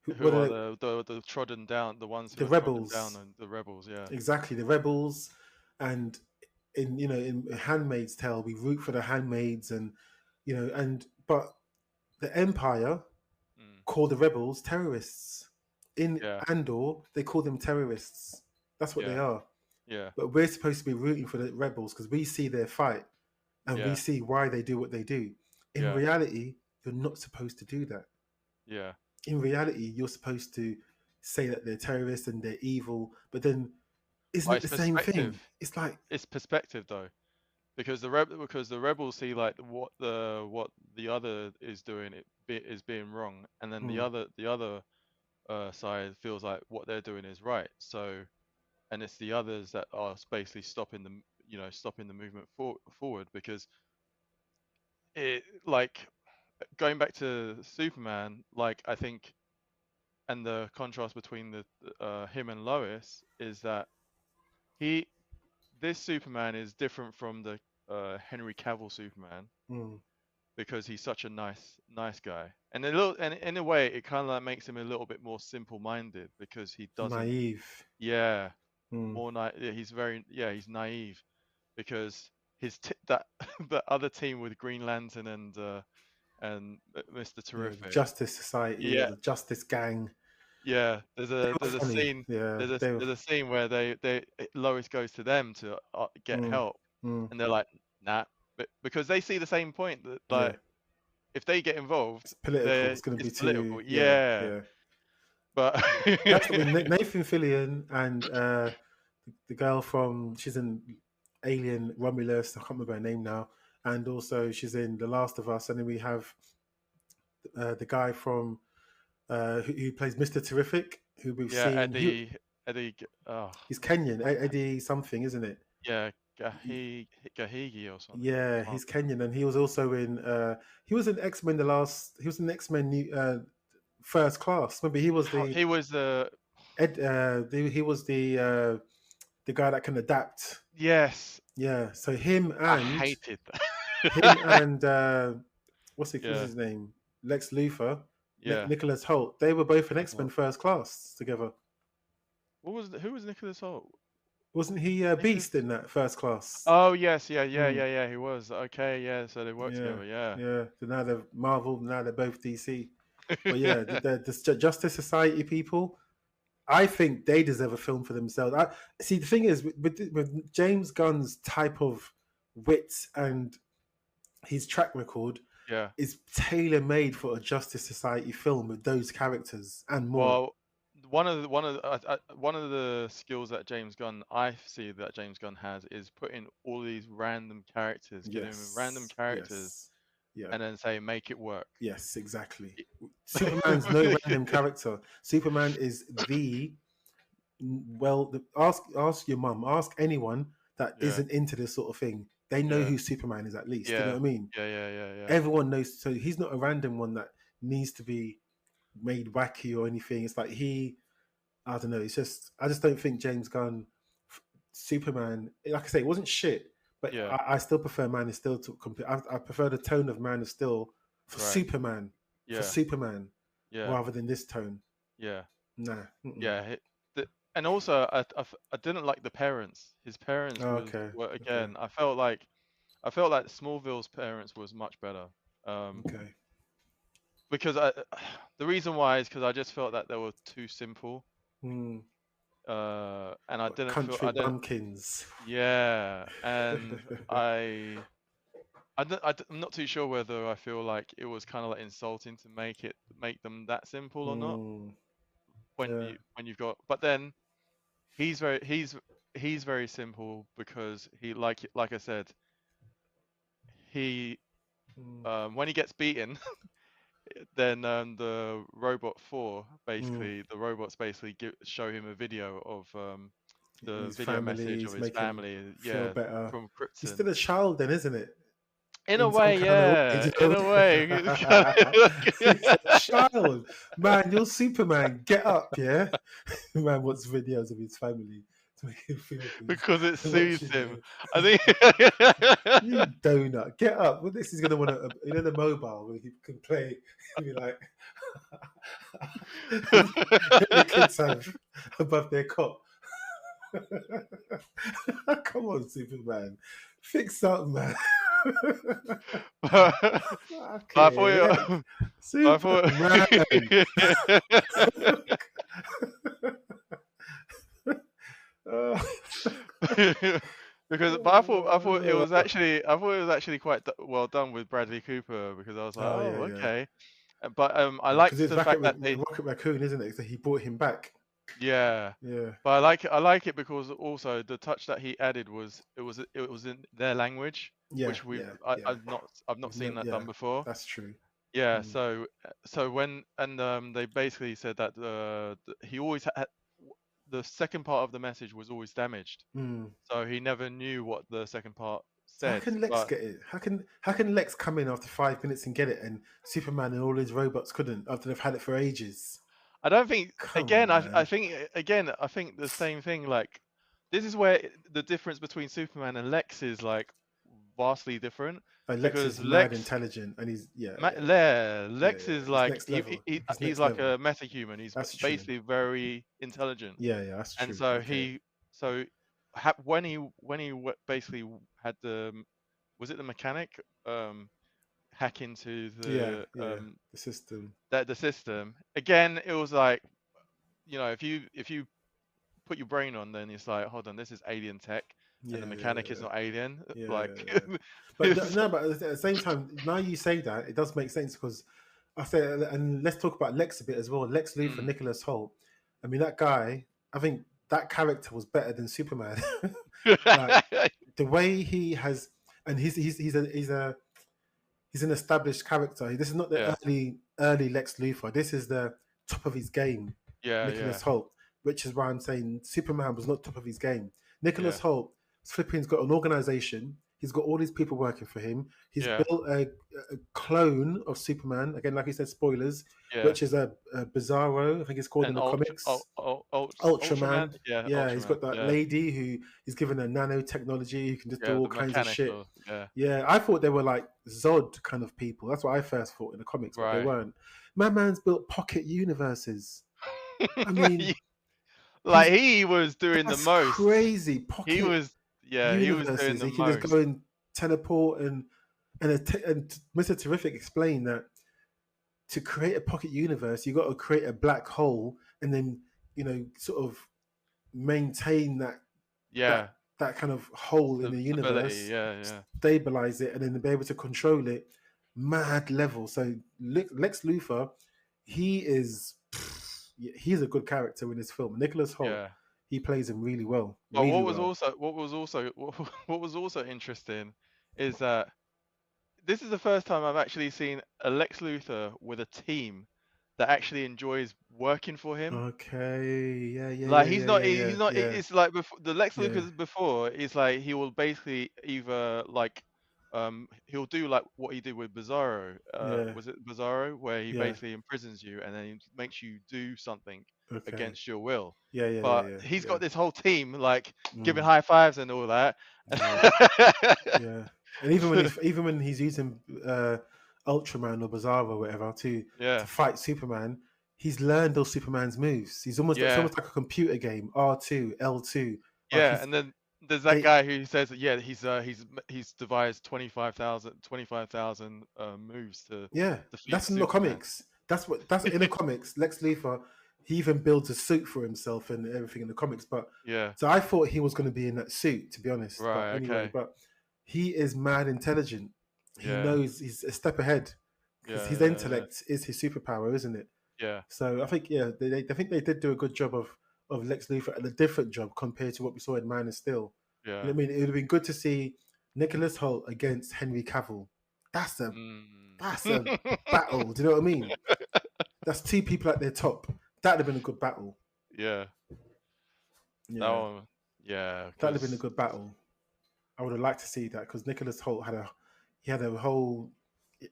what Who are are they? the trodden down, the ones who The are trodden down, rebels. and the rebels? Yeah. Exactly, the rebels, and in Handmaid's Tale, we root for the handmaids, and but the Empire Mm. call the rebels terrorists. In Yeah. Andor, they call them terrorists. That's what they Yeah. are. Yeah. But we're supposed to be rooting for the rebels because we see their fight and we Yeah. see why they do what they do. In Yeah. reality, you're not supposed to do that. Yeah. In reality, you're supposed to say that they're terrorists and they're evil, but then isn't But it it's the same perspective. thing? It's like, It's perspective though, because the rebels see like what the other is doing is being wrong, and then mm, the other side feels like what they're doing is right. So, and it's the others that are basically stopping the stopping the movement forward, because it, like, going back to Superman, like, I think, and the contrast between the him and Lois is that he this Superman is different from the Henry Cavill Superman, mm, because he's such a nice guy, and in a way it kind of like makes him a little bit more simple-minded, because he doesn't. naive. Yeah, Mm, more yeah, he's naive, because that the other team with Green Lantern and Mr. yeah, the Terrific. Justice Society or Yeah, the Justice Gang. yeah. They were There's a funny. scene Yeah, they were. there's a scene where Lois goes to them to get Mm, help, mm, and they're like, nah, because they see the same point that, yeah, like, if they get involved, it's political. It's going to it's be too. political. Yeah, Yeah, yeah. but That's what Nathan Fillion and the girl from she's in Alien Romulus. I can't remember her name now, and also she's in The Last of Us. And then we have the guy from who plays Mr. Terrific, who we've yeah, seen. Oh, He's Kenyan, Eddie something, isn't it? yeah, Gahigi or something. Yeah, Can't- he's Kenyan, and he was also in. He was in X Men. He was in X Men First Class. Remember, he was the He was He was the guy that can adapt. yes, Yeah, so I hated him that. and what's Yeah, his name? Lex Luthor, yeah. Nicholas Holt. They were both in Nicholas X Men Hoult. First Class together. Who was Nicholas Hoult? Wasn't he Nicholas. Beast in that First Class? Oh yes, yeah, Mm, He was okay. Yeah, so they worked yeah, together. Yeah. yeah. So now they're Marvel. Now they're both DC. But yeah, the Justice Society people, I think they deserve a film for themselves. See, the thing is, with James Gunn's type of wit and his track record, Yeah. is tailor made for a Justice Society film with those characters and more. Well, one of the skills that I see that James Gunn has, is putting all these random characters, getting random Yes, characters, yes, yeah, and then say make it work. yes, exactly. Superman's no random character. Superman is ask your mum, ask anyone that Yeah. isn't into this sort of thing. They know Yeah. who Superman is at least. You know Yeah. what I mean? Yeah. Everyone knows. So he's not a random one that needs to be made wacky or anything. It's like I don't know. It's just I just don't think James Gunn Superman. Like I say, it wasn't shit, but Yeah. I still prefer Man of Steel to compare. I prefer the tone of Man of Steel for Right. Superman Yeah. Yeah. rather than this tone. Yeah. Nah. Mm-mm. Yeah. And also, I didn't like the parents. His parents Oh, okay. were Okay. again. I felt like I felt like Smallville's parents was much better. Okay. Because the reason why is because I just felt that they were too simple. Mm. And I didn't feel Country bumpkins. yeah, and I'm not too sure whether I feel like it was kind of like insulting to make them that simple or not. Yeah. When you've got, but then he's very simple because he like I said, he when he gets beaten, then the robot 4 basically the robots basically show him a video of the His video message of family's his make him family, feel yeah, better. from He's Krypton. still a child then, isn't it? In a In some way, kind of way, yeah. you In know? a way. He's a child. Man, you're Superman. Get up, yeah? Man wants videos of his family to make him feel good. Because it soothes Watching him. it. I think. You donut. Get up. Well, this is going to want to, the mobile where he can play. Be like, the kids have above their cot. Come on, Superman. Fix up, man. I Okay, thought. Superman. Because, but I thought it was actually quite well done with Bradley Cooper because I was like, Oh oh, yeah, yeah. okay. But I Because liked it's the fact that Rocket Raccoon, isn't it? So he brought him back. yeah. Yeah, But I like it because also the touch that he added was it was in their language, yeah, which yeah, yeah. I've not seen that Yeah, done before. that's true. Yeah, so when and they basically said that he always had the second part of the message was always damaged, so he never knew what the second part So how said. can Lex But get it? How can Lex come in after 5 minutes and get it, and Superman and all his robots couldn't after they've had it for ages? I don't think Come again. on, I man. think again. I think the same thing. Like this is where the difference between Superman and Lex is like vastly different Like Lex because is mad intelligent, and he's Lex is He's like next level. He's he's next like level. a metahuman. He's That's true. basically very intelligent, Yeah, that's and true. so Okay. when he basically had the was it the mechanic hack into Yeah, yeah. The system. the system again. It was like if you put your brain on, then it's like, hold on, this is alien tech, and the Yeah, mechanic is not alien. Like, yeah. But it's, no, but at the same time, now you say that, it does make sense because I say, and let's talk about Lex a bit as well. Lex Luthor, Nicholas Hoult. I mean, that guy. I think that character was better than Superman. Like the way he has, and he's an established character. This is not the yeah, early Lex Luthor. This is the top of his game, yeah, Nicholas Hoult. Which is why I'm saying Superman was not top of his game. Nicholas yeah, Hoult, flipping's got an organization. He's got all these people working for him. He's yeah, built a clone of Superman. Again, like you said, spoilers, yeah. which is a Bizarro, I think it's called in And the comics. Ultraman, Ultraman. yeah, Yeah, he's Ultraman, got that yeah, lady who he's given her nanotechnology who can just do yeah, all the kinds of shit. mechanical, yeah, Yeah, I thought they were like Zod kind of people. That's what I first thought in the comics, but they right. weren't. My man's built pocket universes. I mean, Like he's he was doing the that's most. crazy. He Pocket was, yeah, he was doing universes. the He can just most. go and teleport and Mr. Terrific explained that to create a pocket universe, you got to create a black hole and then sort of maintain Yeah, that kind of hole in the stability, universe, yeah, stabilize it, and then be able to control it. Mad level. So Lex Luthor, he is he's a good character in this film. Nicholas Hoult, yeah. he plays him really well, But really well. what was also interesting is that this is the first time I've actually seen a Lex Luthor with a team that actually enjoys working for him. Okay, Like he's not. yeah, It's like before, the Lex yeah, Luthor before is like he will basically either like he'll do like what he did with Bizarro. yeah, Was it Bizarro where he yeah. basically imprisons you and then he makes you do something Okay, against your will. yeah, But he's got this whole team like giving Mm, high fives and all that. yeah, yeah. And even when he's using Ultraman or Bizarro or whatever to Yeah, fight Superman, he's learned all Superman's moves. It's yeah, almost like a computer game. R2, L2. Like yeah. he's And then There's that They guy who says, yeah, he's devised 25,000 moves to Yeah, defeat that's in the Superman. comics. That's in the comics. Lex Luthor, he even builds a suit for himself and everything in the comics. But Yeah. so I thought he was going to be in that suit, to be honest. But Right. anyway, Okay. but he is mad intelligent. He Yeah. knows he's a step ahead because Yeah. his Yeah. Yeah. intellect is his superpower, isn't it? Yeah. So I think I think they did do a good job of Lex Luthor and a different job compared to what we saw in Man of Steel. You know Yeah. what I mean? It would have been good to see Nicholas Hoult against Henry Cavill. That's a Mm. that's a battle. Do you know what I mean? That's two people at their top. That'd have been a good battle. Yeah. That Yeah, one. Yeah. that'd have been a Because good battle. I would have liked to see that because Nicholas Hoult had a whole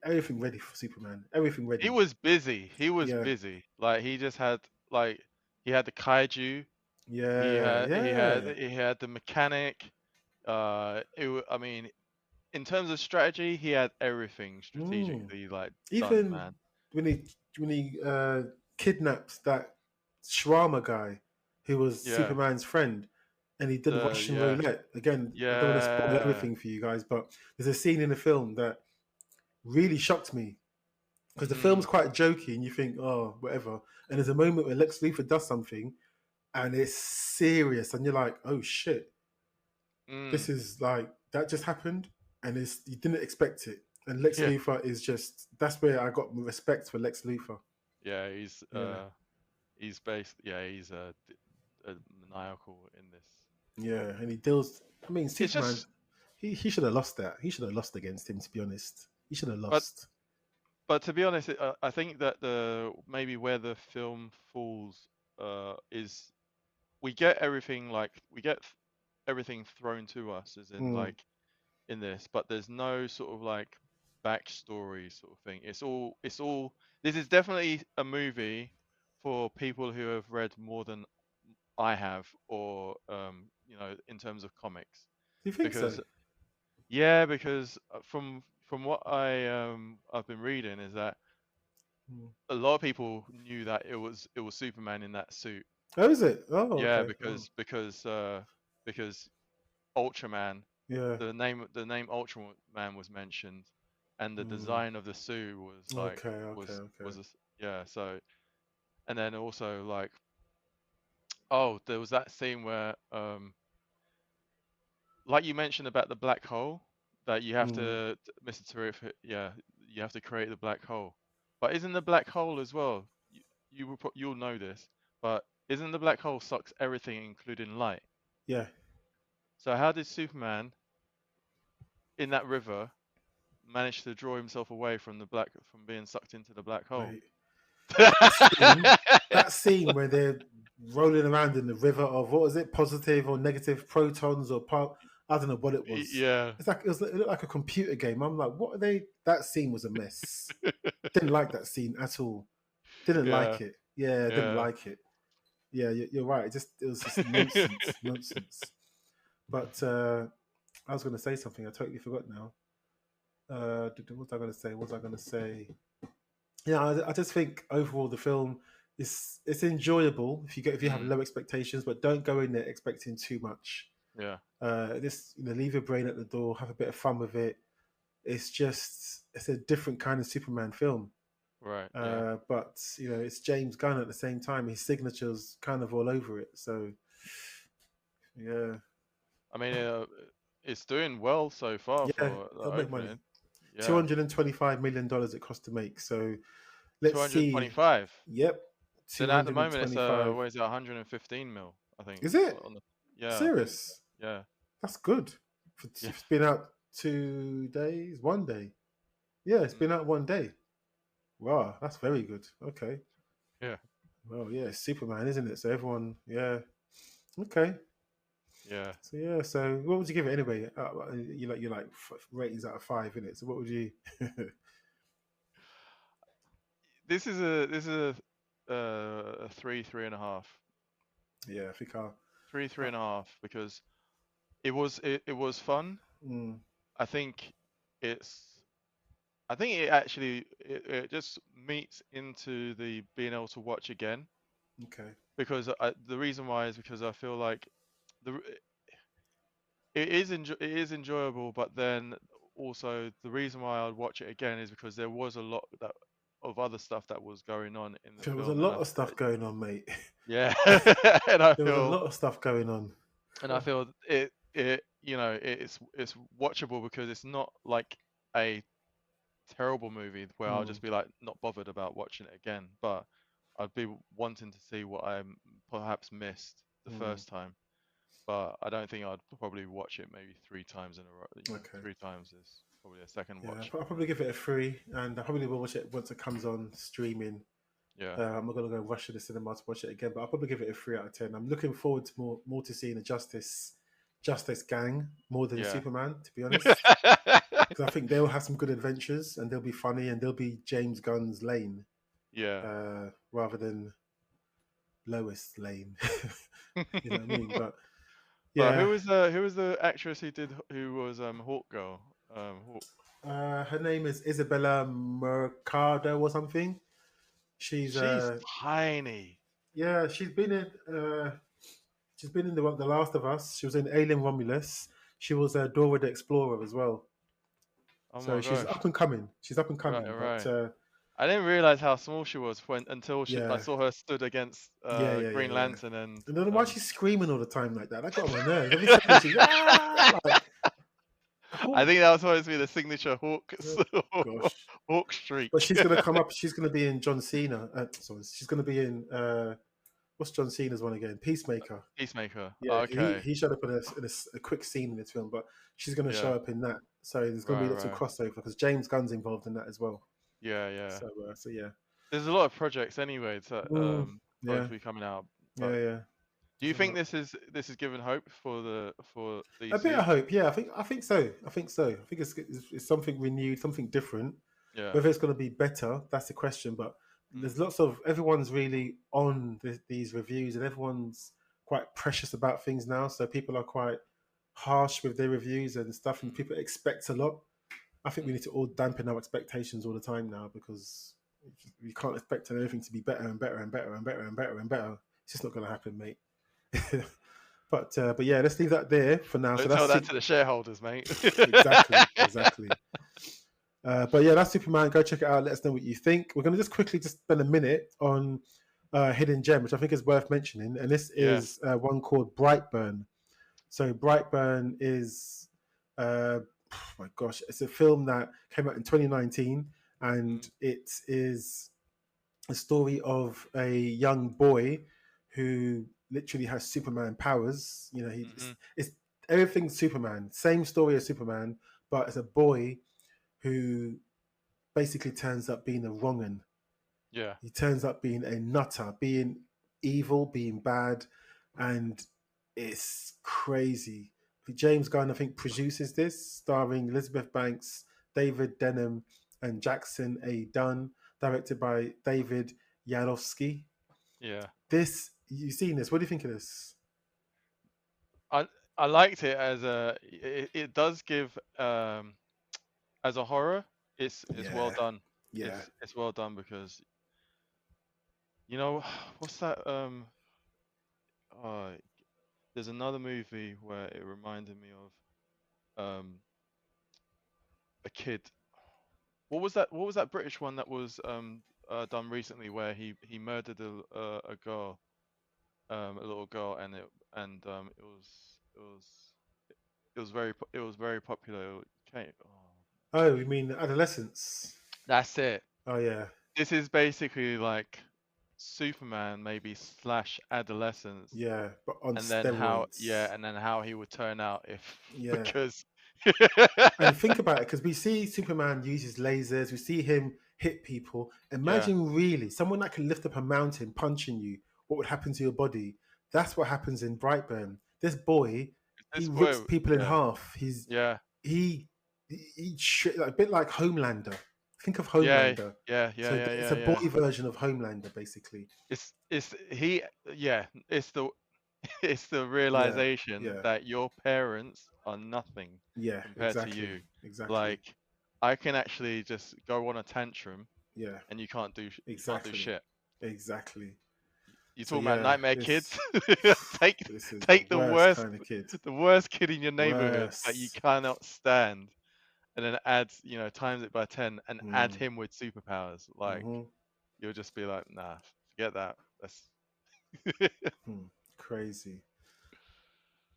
everything ready for Superman. Everything he ready. was busy. He was Yeah, busy. Like he just had like he had the kaiju. He yeah, had he had yeah. he had the mechanic. I mean, in terms of strategy, he had everything Mm. strategically like done, Even man. when he kidnapped that Shawarma guy who was Yeah. Superman's friend, and he did The Russian yeah. roulette. Again, I don't want to spoil Yeah. everything for you guys, but there's a scene in the film that really shocked me because the film's Mm, quite jokey, and you think, oh, whatever. And there's a moment where Lex Luthor does something, and it's serious, and you're like, oh shit, this mm. is like that just happened, and it's you didn't expect it. And Lex Yeah. Luthor is just that's where I got respect for Lex Luthor. Yeah, Yeah, he's based yeah, he's maniacal in this. yeah, and he deals. I mean, It's Superman. just He should have lost that. He should have lost against him. To be honest, he should have but lost. to be honest, I think that the maybe where the film falls is we get everything thrown to us as in Mm. like in this, but there's no sort of like backstory sort of thing. It's all this is definitely a movie for people who have read more than I have or in terms of comics. Do you think so? Because yeah, because from what I've been reading is that Mm. a lot of people knew that it was Superman in that suit. Oh, is it? Oh, Yeah, okay. Oh, because Ultraman, yeah. the name Ultraman was mentioned, and the Mm. design of the suit was like Okay, okay, was okay. was a s yeah. So and then also like oh, there was that scene where like you mentioned about the black hole that you have Mm. to Mr. Terrific, yeah, you have to create the black hole. But isn't the black hole as well? You'll know this, but isn't the black hole sucks everything, including light? Yeah. So how did Superman in that river manage to draw himself away from being sucked into the black hole? Wait. That scene. That scene where they're rolling around in the river of what was it? Positive or negative protons or part. I don't know what it was. Yeah, It's like it looked like a computer game. I'm like, what are they? That scene was a mess. Didn't like that scene at all. Didn't yeah, like it. Yeah, didn't yeah. like it. Yeah, you're right. It was just nonsense, nonsense. But I was going to say something. I totally forgot now. What was I going to say? What was I going to say? Yeah, I just think overall the film is it's enjoyable if you have Mm, low expectations, but don't go in there expecting too much. yeah, Leave your brain at the door, have a bit of fun with it. It's a different kind of Superman film. right, yeah. But it's James Gunn at the same time. His signature's kind of all over it. So yeah, I mean, it's doing well so far yeah, for the it'll make money. opening. two Yeah, hundred and twenty-five million dollars it cost to make. So let's see. 225. Yep, Then two at the hundred and moment it's twenty-five. what is it, 115 mil, I think. Is it On the yeah, I think serious? yeah, That's good. yeah, It's been out 2 days, 1 day. Yeah, it's been mm, out 1 day. Wow, that's very good. Okay. yeah, Well, yeah, it's Superman, isn't it? So everyone, yeah. Okay. yeah. So yeah. So what would you give it anyway? You like ratings out of 5, isn't it? So what would you? This is a three and a half, Yeah, I think I'll. three and a half because it was fun. Mm, I think it's I think it just meets into the being able to watch again okay. because the reason why is because I feel like the it is enjoyable, but then also the reason why I'd watch it again is because there was a lot of other stuff that was going on in the There was a film, lot of stuff going on, mate. yeah, and I There was a feel lot of stuff going on. it's watchable because it's not like a terrible movie where I'll Mm, just be like not bothered about watching it again, but I'd be wanting to see what I perhaps missed the mm. first time. But I don't think I'd probably watch it maybe 3 times in a row. Okay. 3 times is probably a second Yeah, watch. I'll probably give it a 3, and I probably will watch it once it comes on streaming. Yeah, I'm not gonna go rush to the cinema to watch it again, but I'll probably give it a 3 out of 10. I'm looking forward to more to seeing the Justice Gang more than yeah, Superman, to be honest, because I think they'll have some good adventures and they'll be funny and they'll be James Gunn's lane yeah. rather than Lois Lane. You know what I mean? But But yeah, who was the actress who was Hawk Girl? Hawk. her name is Isabella Mercado or something. She's She's tiny. yeah, she's been in the Last of Us. She was in Alien Romulus. She was Dora the Explorer as well. Oh So my she's gosh. up and coming. She's up and Right, coming. But right. I didn't realize how small she was until I yeah, saw her stood against Green yeah. Lantern and And then why she's screaming all the time like that? That got on my nerves. Every second she's like I Hawk. think that was supposed to be the signature Oh, gosh. Hawk streak. But she's gonna come up. She's gonna be in John Cena. Sorry, she's gonna be in what's John Cena's one again? Peacemaker. Peacemaker. Yeah, Okay. he showed up in a quick scene in this film, but she's going to show Yeah. up in that. So there's going to Right, be lots of right. crossover because James Gunn's involved in that as well. Yeah, yeah. So yeah. There's a lot of projects anyway that supposed Yeah, to be coming out. yeah, But yeah. do you There's a think lot. this is giving hope for A bit of DC? hope, yeah. I think so. I think it's something renewed, something different. Yeah. Whether it's going to be better, that's the question. But Mm, there's lots of everyone's really on these reviews, and everyone's quite precious about things now. So people are quite harsh with their reviews and stuff, and mm, people expect a lot. I think we mm. need to all dampen our expectations all the time now because we can't expect everything to be better and better and better and better and better and better. It's just not going to happen, mate. But yeah, let's leave that there for now. So Don't tell that's that to the shareholders, mate. exactly. But yeah, that's Superman. Go check it out. Let us know what you think. We're going to just quickly just spend a minute on Hidden Gem, which I think is worth mentioning. And this Yeah. is one called Brightburn. So Brightburn is, oh my gosh, it's a film that came out in 2019, and Mm, it is a story of a young boy who literally has Superman powers. You know, mm-hmm. it's everything's Superman. Same story as Superman, but it's a boy who basically turns up being a wrong'un. Yeah. He turns up being a nutter, being evil, being bad, and it's crazy. James Gunn, I think, produces this, starring Elizabeth Banks, David Denham, and Jackson A. Dunn, directed by David Yanofsky. Yeah. This, you've seen this. What do you think of this? I liked it as it does give as a horror, it's well Yeah, done. yeah. It's well done because you know what's that uh there's another movie where it reminded me of a kid. What was that British one that was done recently where he murdered a girl, a little girl, and it was very popular. Okay, Oh, you mean adolescence? that's it. Oh, yeah. This is basically like Superman maybe slash adolescence, Yeah, but on and then steroids. and then how he would turn out if Yeah. because And think about it, because we see Superman uses lasers, we see him hit people. yeah, Imagine really someone that can lift up a mountain punching you, what would happen to your body? That's what happens in Brightburn. This boy, he this rips boy, people in half. yeah, He, a bit like Homelander. Think of yeah, Homelander. So it's a yeah. boy version of Homelander, basically. It's he yeah it's the it's the Yeah, realization yeah, that your parents are nothing yeah, compared to exactly, you. exactly. Like I can actually just go on a tantrum Yeah, and you can't do exactly, shit. exactly. You So talking about yeah, nightmare it's kids? This is the take worst kind of kid. the worst kid in your neighborhood that you Worst. cannot stand, and then add, times it by 10 and add Mm. him with superpowers. Like, Hmm. you'll just be like, nah, forget that. That's Crazy.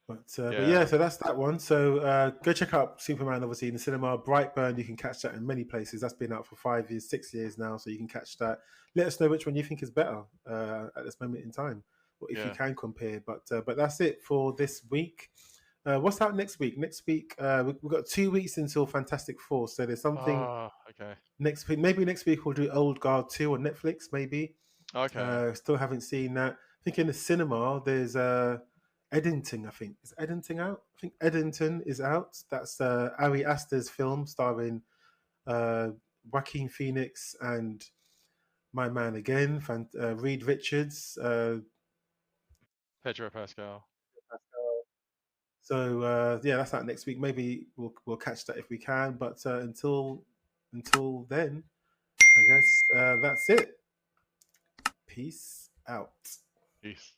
But yeah, yeah, so that's that one. So go check out Superman, obviously in the cinema. Brightburn, you can catch that in many places. That's been out for 5 years, 6 years now, so you can catch that. Let us know which one you think is better at this moment in time, or if you yeah. can compare. But that's it for this week. What's out next week? Next week we've got 2 weeks until Fantastic Four, so there's something Oh, okay, next week. Maybe next week we'll do Old Guard 2 on Netflix. Maybe okay. still haven't seen that. I think in the cinema there's Eddington. I think is Eddington out. I think Eddington is out. That's Ari Aster's film starring uh, Joaquin Phoenix and my man again, Reed Richards. Pedro Pascal. So yeah, that's out next week. Maybe we'll catch that if we can. But until then, I guess that's it. Peace out. Peace.